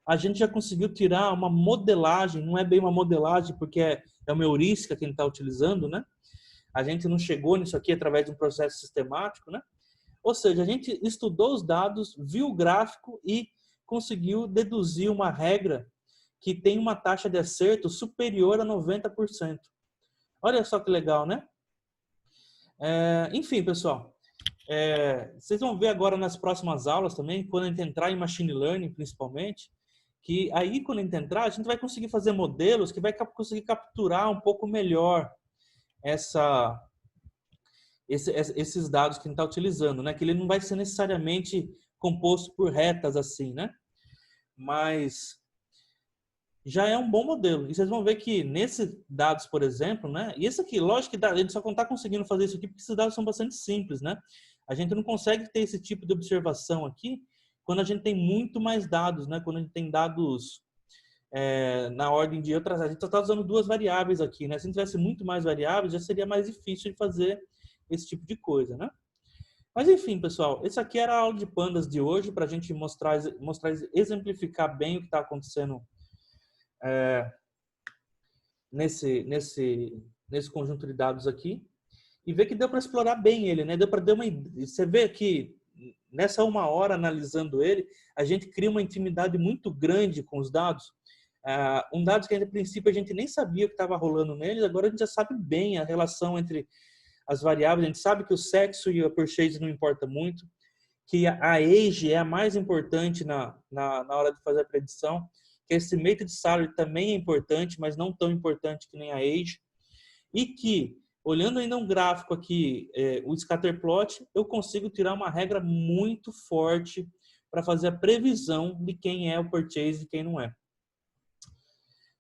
Speaker 1: a gente já conseguiu tirar uma modelagem, não é bem uma modelagem, porque é uma heurística que a gente está utilizando, né? A gente não chegou nisso aqui através de um processo sistemático, né? Ou seja, a gente estudou os dados, viu o gráfico e conseguiu deduzir uma regra que tem uma taxa de acerto superior a 90%. Olha só que legal, né? Enfim, pessoal, vocês vão ver agora nas próximas aulas também, quando a gente entrar em Machine Learning, principalmente, que aí, quando a gente entrar, a gente vai conseguir fazer modelos que vai conseguir capturar um pouco melhor esses dados que a gente está utilizando, né? Que ele não vai ser necessariamente composto por retas assim, né? Mas já é um bom modelo. E vocês vão ver que nesses dados, por exemplo, né? E esse aqui, lógico que a gente só não está conseguindo fazer isso aqui porque esses dados são bastante simples, né? A gente não consegue ter esse tipo de observação aqui quando a gente tem muito mais dados, né? Quando a gente tem dados na ordem de outras... A gente só está usando duas variáveis aqui, né? Se a gente tivesse muito mais variáveis, já seria mais difícil de fazer esse tipo de coisa, né? Mas enfim, pessoal, esse aqui era a aula de pandas de hoje para a gente mostrar, exemplificar bem o que está acontecendo nesse conjunto de dados aqui e ver que deu para explorar bem ele, né? Deu para dar você vê que nessa uma hora analisando ele, a gente cria uma intimidade muito grande com os dados. Dados que a princípio a gente nem sabia o que estava rolando neles, agora a gente já sabe bem a relação entre as variáveis, a gente sabe que o sexo e a purchase não importa muito, que a age é a mais importante na hora de fazer a predição, que esse estimated salary também é importante, mas não tão importante que nem a age, e que, olhando ainda um gráfico aqui, o scatter plot, eu consigo tirar uma regra muito forte para fazer a previsão de quem é o purchase e quem não é.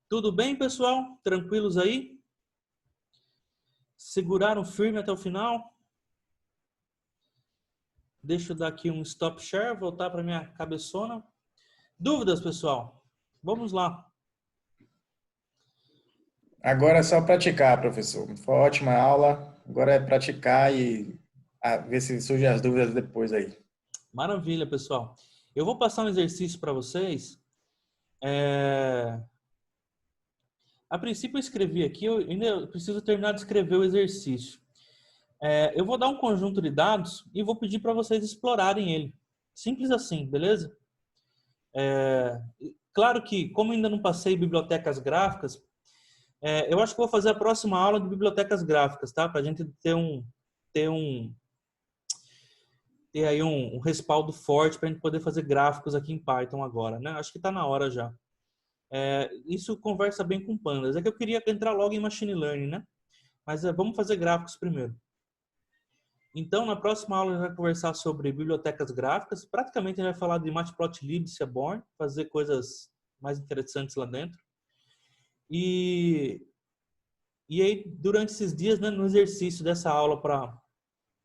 Speaker 1: Tudo bem, pessoal? Tranquilos aí? Seguraram firme até o final? Deixa eu dar aqui um stop share, voltar para minha cabeçona. Dúvidas, pessoal? Vamos lá.
Speaker 2: Agora é só praticar, professor. Foi uma ótima aula. Agora é praticar e ver se surgem as dúvidas depois aí.
Speaker 1: Maravilha, pessoal. Eu vou passar um exercício para vocês. A princípio eu escrevi aqui, eu ainda preciso terminar de escrever o exercício. Eu vou dar um conjunto de dados e vou pedir para vocês explorarem ele. Simples assim, beleza? Claro que, como ainda não passei bibliotecas gráficas, eu acho que vou fazer a próxima aula de bibliotecas gráficas, tá? Para a gente ter aí um respaldo forte para a gente poder fazer gráficos aqui em Python agora, né? Acho que está na hora já. Isso conversa bem com pandas. É que eu queria entrar logo em Machine Learning, né? Mas vamos fazer gráficos primeiro. Então, na próxima aula, a gente vai conversar sobre bibliotecas gráficas. Praticamente, a gente vai falar de Matplotlib, Seaborn, fazer coisas mais interessantes lá dentro. E aí, durante esses dias, né, no exercício dessa aula,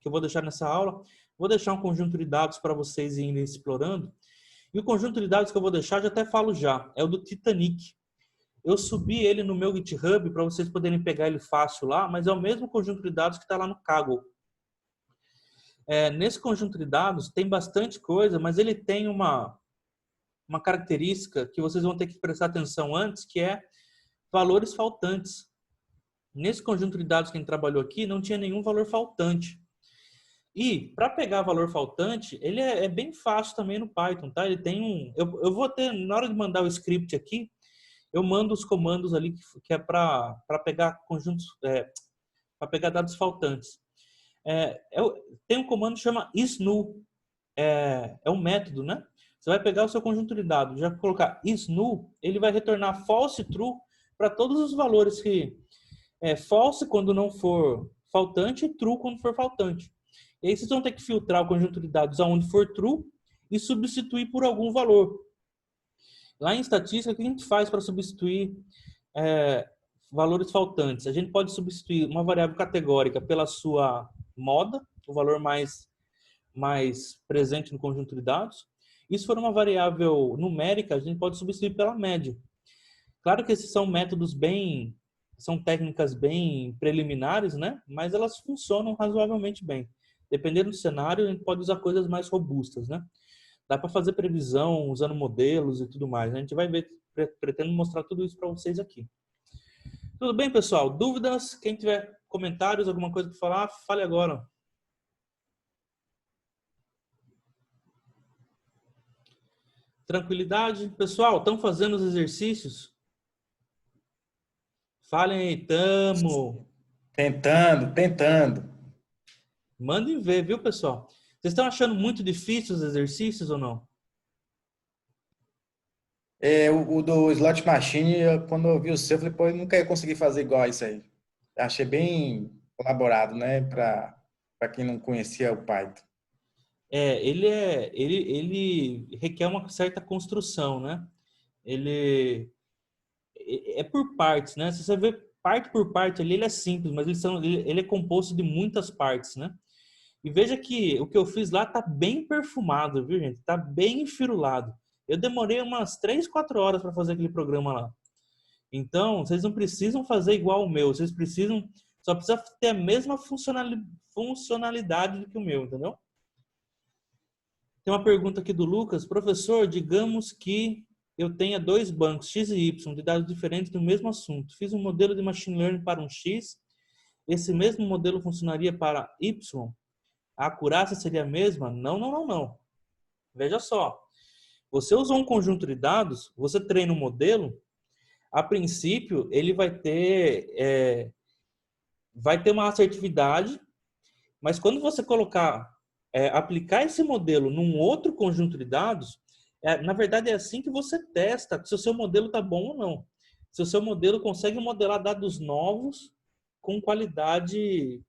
Speaker 1: que eu vou deixar nessa aula, vou deixar um conjunto de dados para vocês irem explorando. E o conjunto de dados que eu vou deixar, já até falo já, é o do Titanic. Eu subi ele no meu GitHub para vocês poderem pegar ele fácil lá, mas é o mesmo conjunto de dados que está lá no Kaggle. Nesse conjunto de dados tem bastante coisa, mas ele tem uma característica que vocês vão ter que prestar atenção antes, que é valores faltantes. Nesse conjunto de dados que a gente trabalhou aqui, não tinha nenhum valor faltante. E para pegar valor faltante, ele é bem fácil também no Python, tá? Ele tem eu vou ter, na hora de mandar o script aqui, eu mando os comandos ali que é para pegar conjuntos, para pegar dados faltantes. Tem um comando que chama isNull, é um método, né? Você vai pegar o seu conjunto de dados, já colocar is null, ele vai retornar false e true para todos os valores que é false quando não for faltante e true quando for faltante. E aí vocês vão ter que filtrar o conjunto de dados aonde for true e substituir por algum valor. Lá em estatística, o que a gente faz para substituir valores faltantes? A gente pode substituir uma variável categórica pela sua moda, o valor mais presente no conjunto de dados. E se for uma variável numérica, a gente pode substituir pela média. Claro que esses são métodos são técnicas bem preliminares, né? Mas elas funcionam razoavelmente bem. Dependendo do cenário, a gente pode usar coisas mais robustas, né? Dá para fazer previsão usando modelos e tudo mais, né? A gente vai ver, pretendo mostrar tudo isso para vocês aqui. Tudo bem, pessoal? Dúvidas? Quem tiver comentários, alguma coisa para falar, fale agora. Tranquilidade? Pessoal, estão fazendo os exercícios? Falem aí, tamo.
Speaker 2: Tentando.
Speaker 1: Mandem ver, viu, pessoal? Vocês estão achando muito difícil os exercícios ou não?
Speaker 2: O do Slot Machine, quando eu vi o seu, eu falei, pô, eu nunca ia conseguir fazer igual a isso aí. Achei bem elaborado, né? Para quem não conhecia o Python.
Speaker 1: Ele requer uma certa construção, né? Ele é por partes, né? Se você vê parte por parte ali, ele é simples, mas ele é composto de muitas partes, né? E veja que o que eu fiz lá tá bem perfumado, viu, gente? Tá bem enfirulado. Eu demorei umas 3, 4 horas para fazer aquele programa lá. Então, vocês não precisam fazer igual o meu. Só precisa ter a mesma funcionalidade do que o meu, entendeu? Tem uma pergunta aqui do Lucas. Professor, digamos que eu tenha 2 bancos, X e Y, de dados diferentes do mesmo assunto. Fiz um modelo de machine learning para um X. Esse mesmo modelo funcionaria para Y? A acurácia seria a mesma? Não. Veja só. Você usou um conjunto de dados, você treina um modelo, a princípio, ele vai ter uma assertividade, mas quando você aplicar esse modelo num outro conjunto de dados, na verdade é assim que você testa se o seu modelo está bom ou não. Se o seu modelo consegue modelar dados novos com qualidade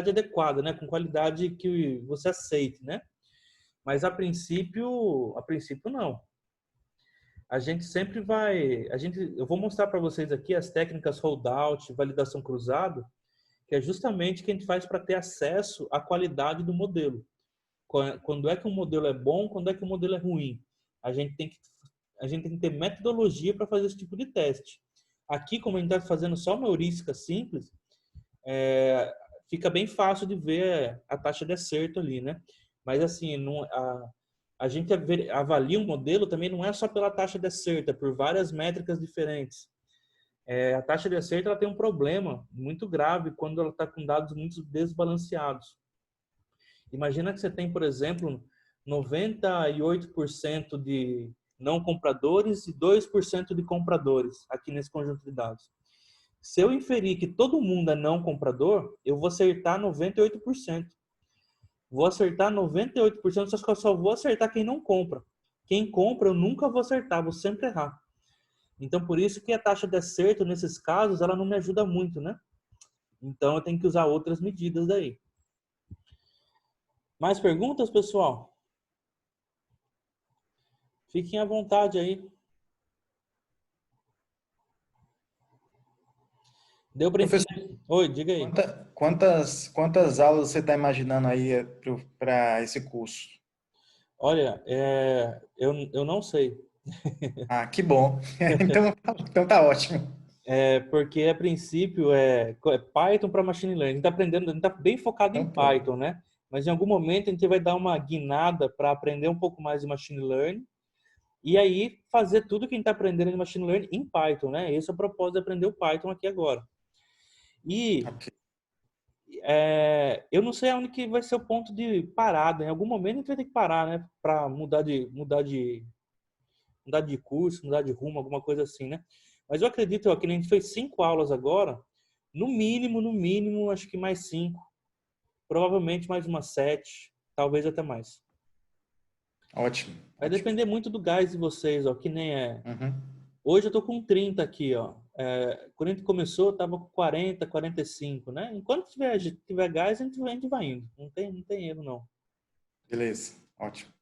Speaker 1: adequada, né? Com qualidade que você aceite, né? Mas a princípio não. A gente sempre eu vou mostrar para vocês aqui as técnicas holdout, validação cruzado, que é justamente o que a gente faz para ter acesso à qualidade do modelo. Quando é que um modelo é bom, quando é que o modelo é ruim. A gente tem que ter metodologia para fazer esse tipo de teste. Aqui, como a gente está fazendo só uma heurística simples, fica bem fácil de ver a taxa de acerto ali, né? Mas assim, a gente avalia um modelo também não é só pela taxa de acerto, é por várias métricas diferentes. A taxa de acerto ela tem um problema muito grave quando ela está com dados muito desbalanceados. Imagina que você tem, por exemplo, 98% de não compradores e 2% de compradores aqui nesse conjunto de dados. Se eu inferir que todo mundo é não comprador, eu vou acertar 98%. Vou acertar 98%, só que eu só vou acertar quem não compra. Quem compra, eu nunca vou acertar, vou sempre errar. Então, por isso que a taxa de acerto, nesses casos, ela não me ajuda muito, né? Então, eu tenho que usar outras medidas daí. Mais perguntas, pessoal? Fiquem à vontade aí. Deu para entender? Oi, diga aí.
Speaker 2: Quantas aulas você está imaginando aí para esse curso?
Speaker 1: Olha, eu não sei.
Speaker 2: Ah, que bom. Então tá ótimo.
Speaker 1: Porque a princípio é Python para Machine Learning. A gente está bem focado em
Speaker 2: Então, pronto.
Speaker 1: Python, né? Mas em algum momento a gente vai dar uma guinada para aprender um pouco mais de Machine Learning e aí fazer tudo que a gente está aprendendo de Machine Learning em Python, né? Esse é o propósito de aprender o Python aqui agora. E
Speaker 2: Okay.
Speaker 1: eu não sei onde que vai ser o ponto de parada. Em algum momento a gente vai ter que parar, né? Para mudar de curso, mudar de rumo, alguma coisa assim, né? Mas eu acredito que a gente fez 5 aulas agora, no mínimo, acho que mais 5. Provavelmente mais umas 7, talvez até mais.
Speaker 2: Ótimo.
Speaker 1: Vai
Speaker 2: Ótimo.
Speaker 1: depender muito do gás de vocês, ó, que nem é.
Speaker 2: Uhum.
Speaker 1: Hoje eu tô com 30 aqui, ó. Quando a gente começou, eu tava com 40, 45, né? Enquanto tiver gás, a gente vai indo. Não tem erro, não.
Speaker 2: Beleza. Ótimo.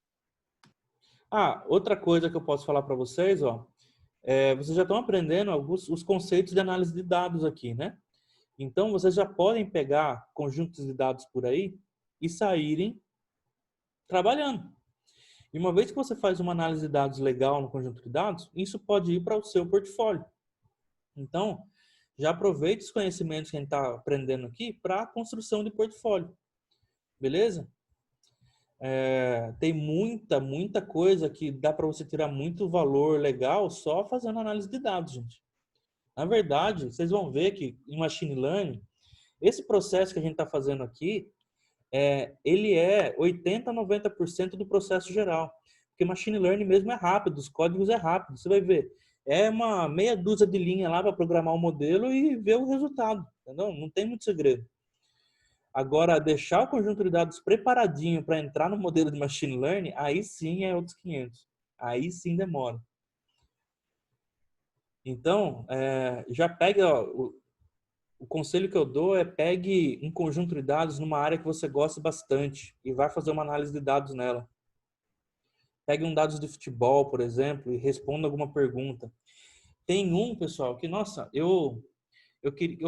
Speaker 1: Ah, outra coisa que eu posso falar para vocês, ó. Vocês já estão aprendendo os conceitos de análise de dados aqui, né? Então, vocês já podem pegar conjuntos de dados por aí e saírem trabalhando. E uma vez que você faz uma análise de dados legal no conjunto de dados, isso pode ir para o seu portfólio. Então, já aproveite os conhecimentos que a gente está aprendendo aqui para a construção de portfólio. Beleza? Tem muita coisa que dá para você tirar muito valor legal só fazendo análise de dados, gente. Na verdade, vocês vão ver que em Machine Learning, esse processo que a gente está fazendo aqui, ele é 80% a 90% do processo geral. Porque Machine Learning mesmo é rápido, os códigos é rápido. Você vai ver, é uma meia dúzia de linha lá para programar o modelo e ver o resultado. Entendeu? Não tem muito segredo. Agora, deixar o conjunto de dados preparadinho para entrar no modelo de Machine Learning, aí sim é outros 500. Aí sim demora. Então, já pega, ó, o conselho que eu dou é pegue um conjunto de dados numa área que você gosta bastante e vai fazer uma análise de dados nela. Pegue um dados de futebol, por exemplo, e responda alguma pergunta. Tem um, pessoal, que, nossa, eu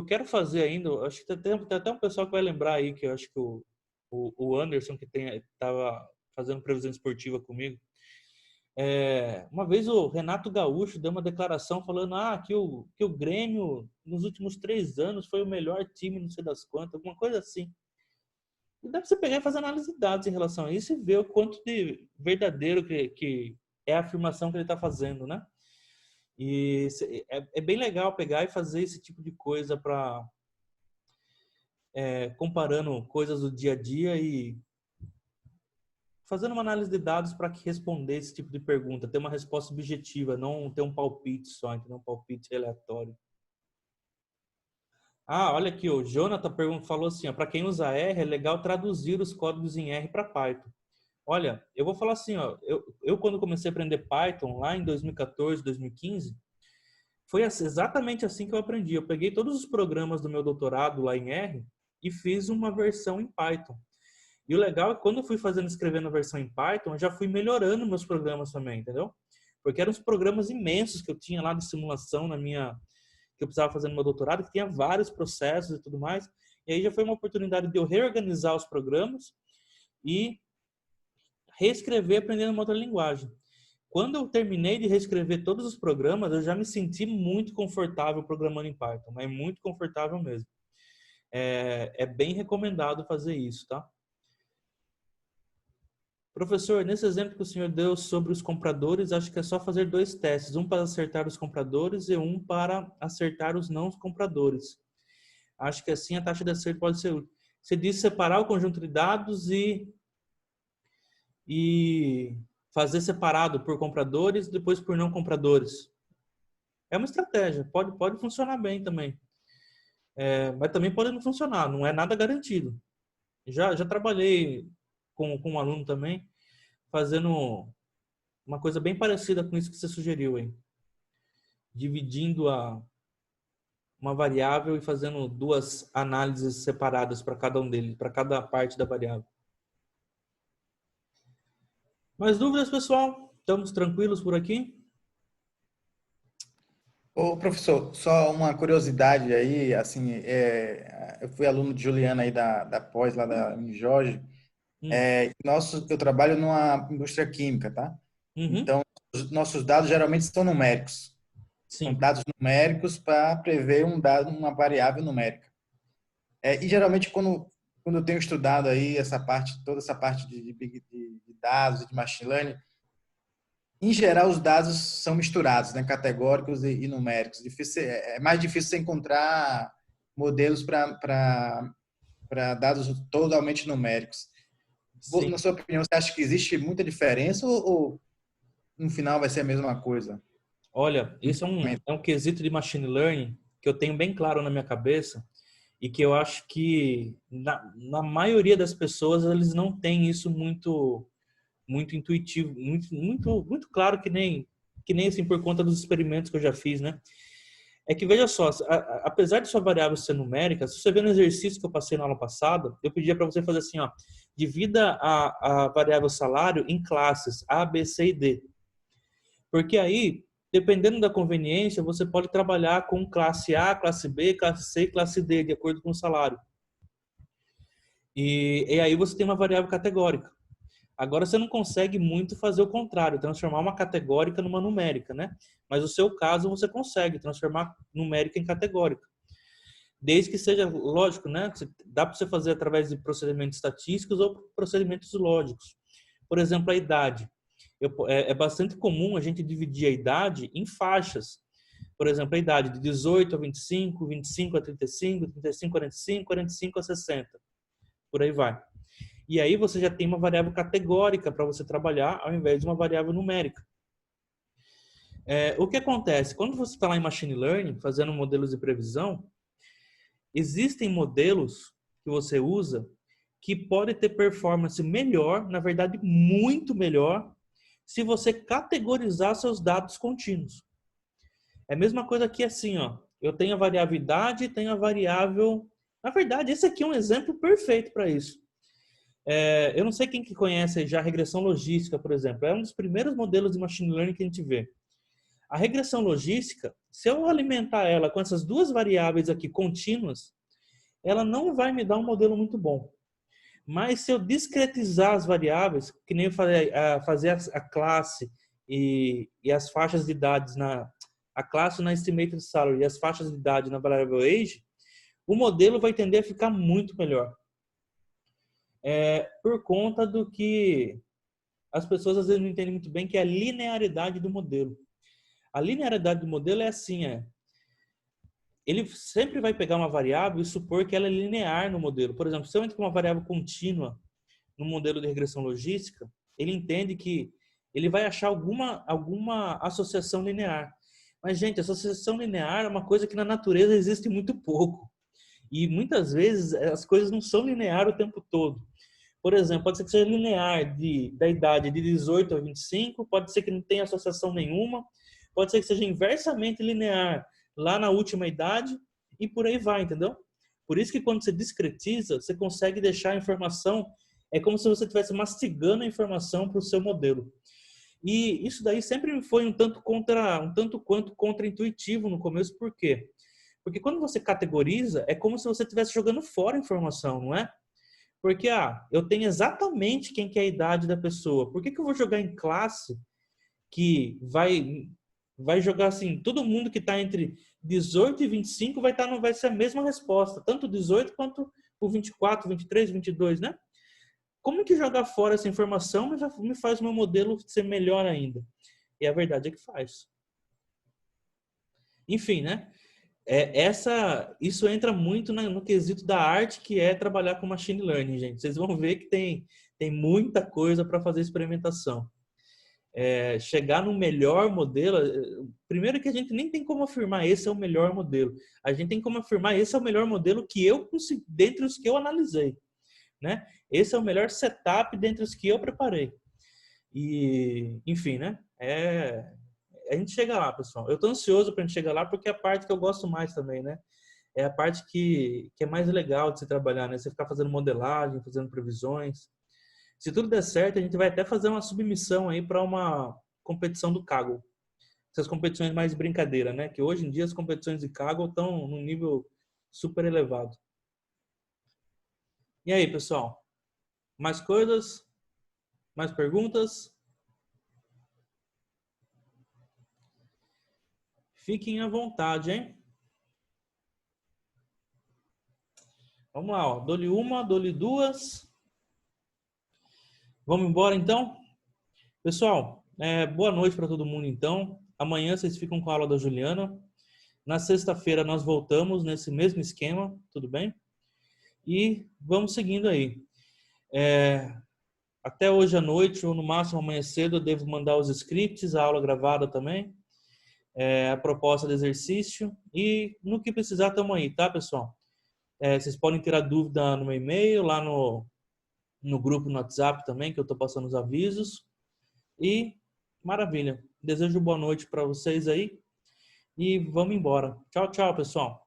Speaker 1: quero fazer ainda, acho que tem até um pessoal que vai lembrar aí, que eu acho que o Anderson, que estava fazendo previsão esportiva comigo, uma vez o Renato Gaúcho deu uma declaração falando que o Grêmio, nos últimos 3 anos, foi o melhor time, não sei das quantas, alguma coisa assim. E dá para você pegar e fazer análise de dados em relação a isso e ver o quanto de verdadeiro que é a afirmação que ele está fazendo, né? E é bem legal pegar e fazer esse tipo de coisa para comparando coisas do dia a dia e fazendo uma análise de dados para responder esse tipo de pergunta, ter uma resposta objetiva, não ter um palpite só, entendeu? Um palpite aleatório. Olha aqui, o Jonathan falou assim, para quem usa R, é legal traduzir os códigos em R para Python. Olha, eu vou falar assim, ó, eu quando comecei a aprender Python lá em 2014, 2015, foi exatamente assim que eu aprendi. Eu peguei todos os programas do meu doutorado lá em R e fiz uma versão em Python. E o legal é que quando eu fui escrevendo a versão em Python, eu já fui melhorando meus programas também, entendeu? Porque eram uns programas imensos que eu tinha lá de simulação que eu precisava fazer no meu doutorado, que tinha vários processos e tudo mais. E aí já foi uma oportunidade de eu reorganizar os programas e reescrever aprendendo uma outra linguagem. Quando eu terminei de reescrever todos os programas, eu já me senti muito confortável programando em Python, mas muito confortável mesmo. É bem recomendado fazer isso, tá? Professor, nesse exemplo que o senhor deu sobre os compradores, acho que é só fazer 2 testes, um para acertar os compradores e um para acertar os não compradores. Acho que assim a taxa de acerto pode ser útil. Você disse separar o conjunto de dados e fazer separado por compradores e depois por não compradores. É uma estratégia, pode funcionar bem também. Mas também pode não funcionar, não é nada garantido. Já trabalhei com um aluno também, fazendo uma coisa bem parecida com isso que você sugeriu aí. Dividindo uma variável e fazendo 2 análises separadas para cada um deles, para cada parte da variável. Mais dúvidas, pessoal? Estamos tranquilos por aqui?
Speaker 2: Ô, professor, só uma curiosidade aí, assim, eu fui aluno de Juliana aí da pós lá da Unijorge. Eu trabalho numa indústria química, tá?
Speaker 1: Uhum.
Speaker 2: Então, os nossos dados geralmente são numéricos. São
Speaker 1: Sim.
Speaker 2: dados numéricos para prever uma variável numérica. E geralmente quando eu tenho estudado aí toda essa parte de dados e de machine learning, em geral os dados são misturados, né, categóricos e numéricos. É mais difícil você encontrar modelos para dados totalmente numéricos. Na
Speaker 1: Sim.
Speaker 2: sua opinião, você acha que existe muita diferença ou no final vai ser a mesma coisa?
Speaker 1: Olha, isso é um quesito de machine learning que eu tenho bem claro na minha cabeça e que eu acho que na maioria das pessoas eles não têm isso muito muito intuitivo, muito claro que nem assim por conta dos experimentos que eu já fiz, né? É que veja só, apesar de sua variável ser numérica, se você ver no exercício que eu passei na aula passada, eu pedia para você fazer assim, ó, divida a variável salário em classes A, B, C e D. Porque aí, dependendo da conveniência, você pode trabalhar com classe A, classe B, classe C e classe D, de acordo com o salário. E aí você tem uma variável categórica. Agora você não consegue muito fazer o contrário, transformar uma categórica numa numérica, né? Mas no seu caso você consegue transformar numérica em categórica. Desde que seja lógico, né? Dá para você fazer através de procedimentos estatísticos ou procedimentos lógicos. Por exemplo, a idade. É bastante comum a gente dividir a idade em faixas. Por exemplo, a idade de 18 a 25, 25 a 35, 35 a 45, 45 a 60. Por aí vai. E aí você já tem uma variável categórica para você trabalhar ao invés de uma variável numérica. O que acontece? Quando você está lá em Machine Learning, fazendo modelos de previsão, existem modelos que você usa que podem ter performance melhor, na verdade muito melhor, se você categorizar seus dados contínuos. É a mesma coisa aqui assim, ó. Eu tenho a variável idade, tenho a variável... Na verdade, esse aqui é um exemplo perfeito para isso. Eu não sei quem que conhece já a regressão logística, por exemplo. É um dos primeiros modelos de machine learning que a gente vê. A regressão logística, se eu alimentar ela com essas duas variáveis aqui contínuas, ela não vai me dar um modelo muito bom. Mas se eu discretizar as variáveis, que nem eu fazer a classe e as faixas de idades a classe na estimated salary e as faixas de idade na variable age, o modelo vai tender a ficar muito melhor. Por conta do que as pessoas às vezes não entendem muito bem, que é a linearidade do modelo. A linearidade do modelo é assim, ele sempre vai pegar uma variável e supor que ela é linear no modelo. Por exemplo, se eu entro com uma variável contínua no modelo de regressão logística, ele entende que ele vai achar alguma associação linear. Mas, gente, associação linear é uma coisa que na natureza existe muito pouco. E muitas vezes as coisas não são lineares o tempo todo. Por exemplo, pode ser que seja linear da idade de 18 a 25, pode ser que não tenha associação nenhuma, pode ser que seja inversamente linear lá na última idade e por aí vai, entendeu? Por isso que quando você discretiza, você consegue deixar a informação, é como se você estivesse mastigando a informação para o seu modelo. E isso daí sempre foi um tanto quanto contra-intuitivo no começo, por quê? Porque quando você categoriza, é como se você estivesse jogando fora a informação, não é? Porque, eu tenho exatamente quem que é a idade da pessoa. Por que eu vou jogar em classe que vai jogar assim, todo mundo que está entre 18 e 25 vai ser a mesma resposta, tanto 18 quanto o 24, 23, 22, né? Como que jogar fora essa informação me faz o meu modelo ser melhor ainda? E a verdade é que faz. Enfim, né? Isso entra muito no quesito da arte, que é trabalhar com machine learning, gente. Vocês vão ver que tem muita coisa para fazer experimentação. Chegar no melhor modelo, primeiro que a gente nem tem como afirmar esse é o melhor modelo. A gente tem como afirmar esse é o melhor modelo que eu consegui, dentre os que eu analisei, né? Esse é o melhor setup dentre os que eu preparei. E, enfim, né? A gente chega lá, pessoal. Eu tô ansioso pra gente chegar lá porque é a parte que eu gosto mais também, né? É a parte que é mais legal de se trabalhar, né? Você ficar fazendo modelagem, fazendo previsões. Se tudo der certo, a gente vai até fazer uma submissão aí para uma competição do Kaggle. Essas competições mais brincadeira, né? Que hoje em dia as competições de Kaggle estão num nível super elevado. E aí, pessoal? Mais coisas? Mais perguntas? Fiquem à vontade, hein? Vamos lá, ó. Dou-lhe uma, dou-lhe duas. Vamos embora, então? Pessoal, boa noite para todo mundo, então. Amanhã vocês ficam com a aula da Juliana. Na sexta-feira nós voltamos nesse mesmo esquema, tudo bem? E vamos seguindo aí. Até hoje à noite, ou no máximo amanhã cedo, eu devo mandar os scripts, a aula gravada também, a proposta de exercício. E no que precisar, estamos aí, tá, pessoal? Vocês podem tirar dúvida no meu e-mail, lá no no grupo no WhatsApp também, que eu estou passando os avisos. E maravilha. Desejo boa noite para vocês aí e vamos embora. Tchau, tchau, pessoal.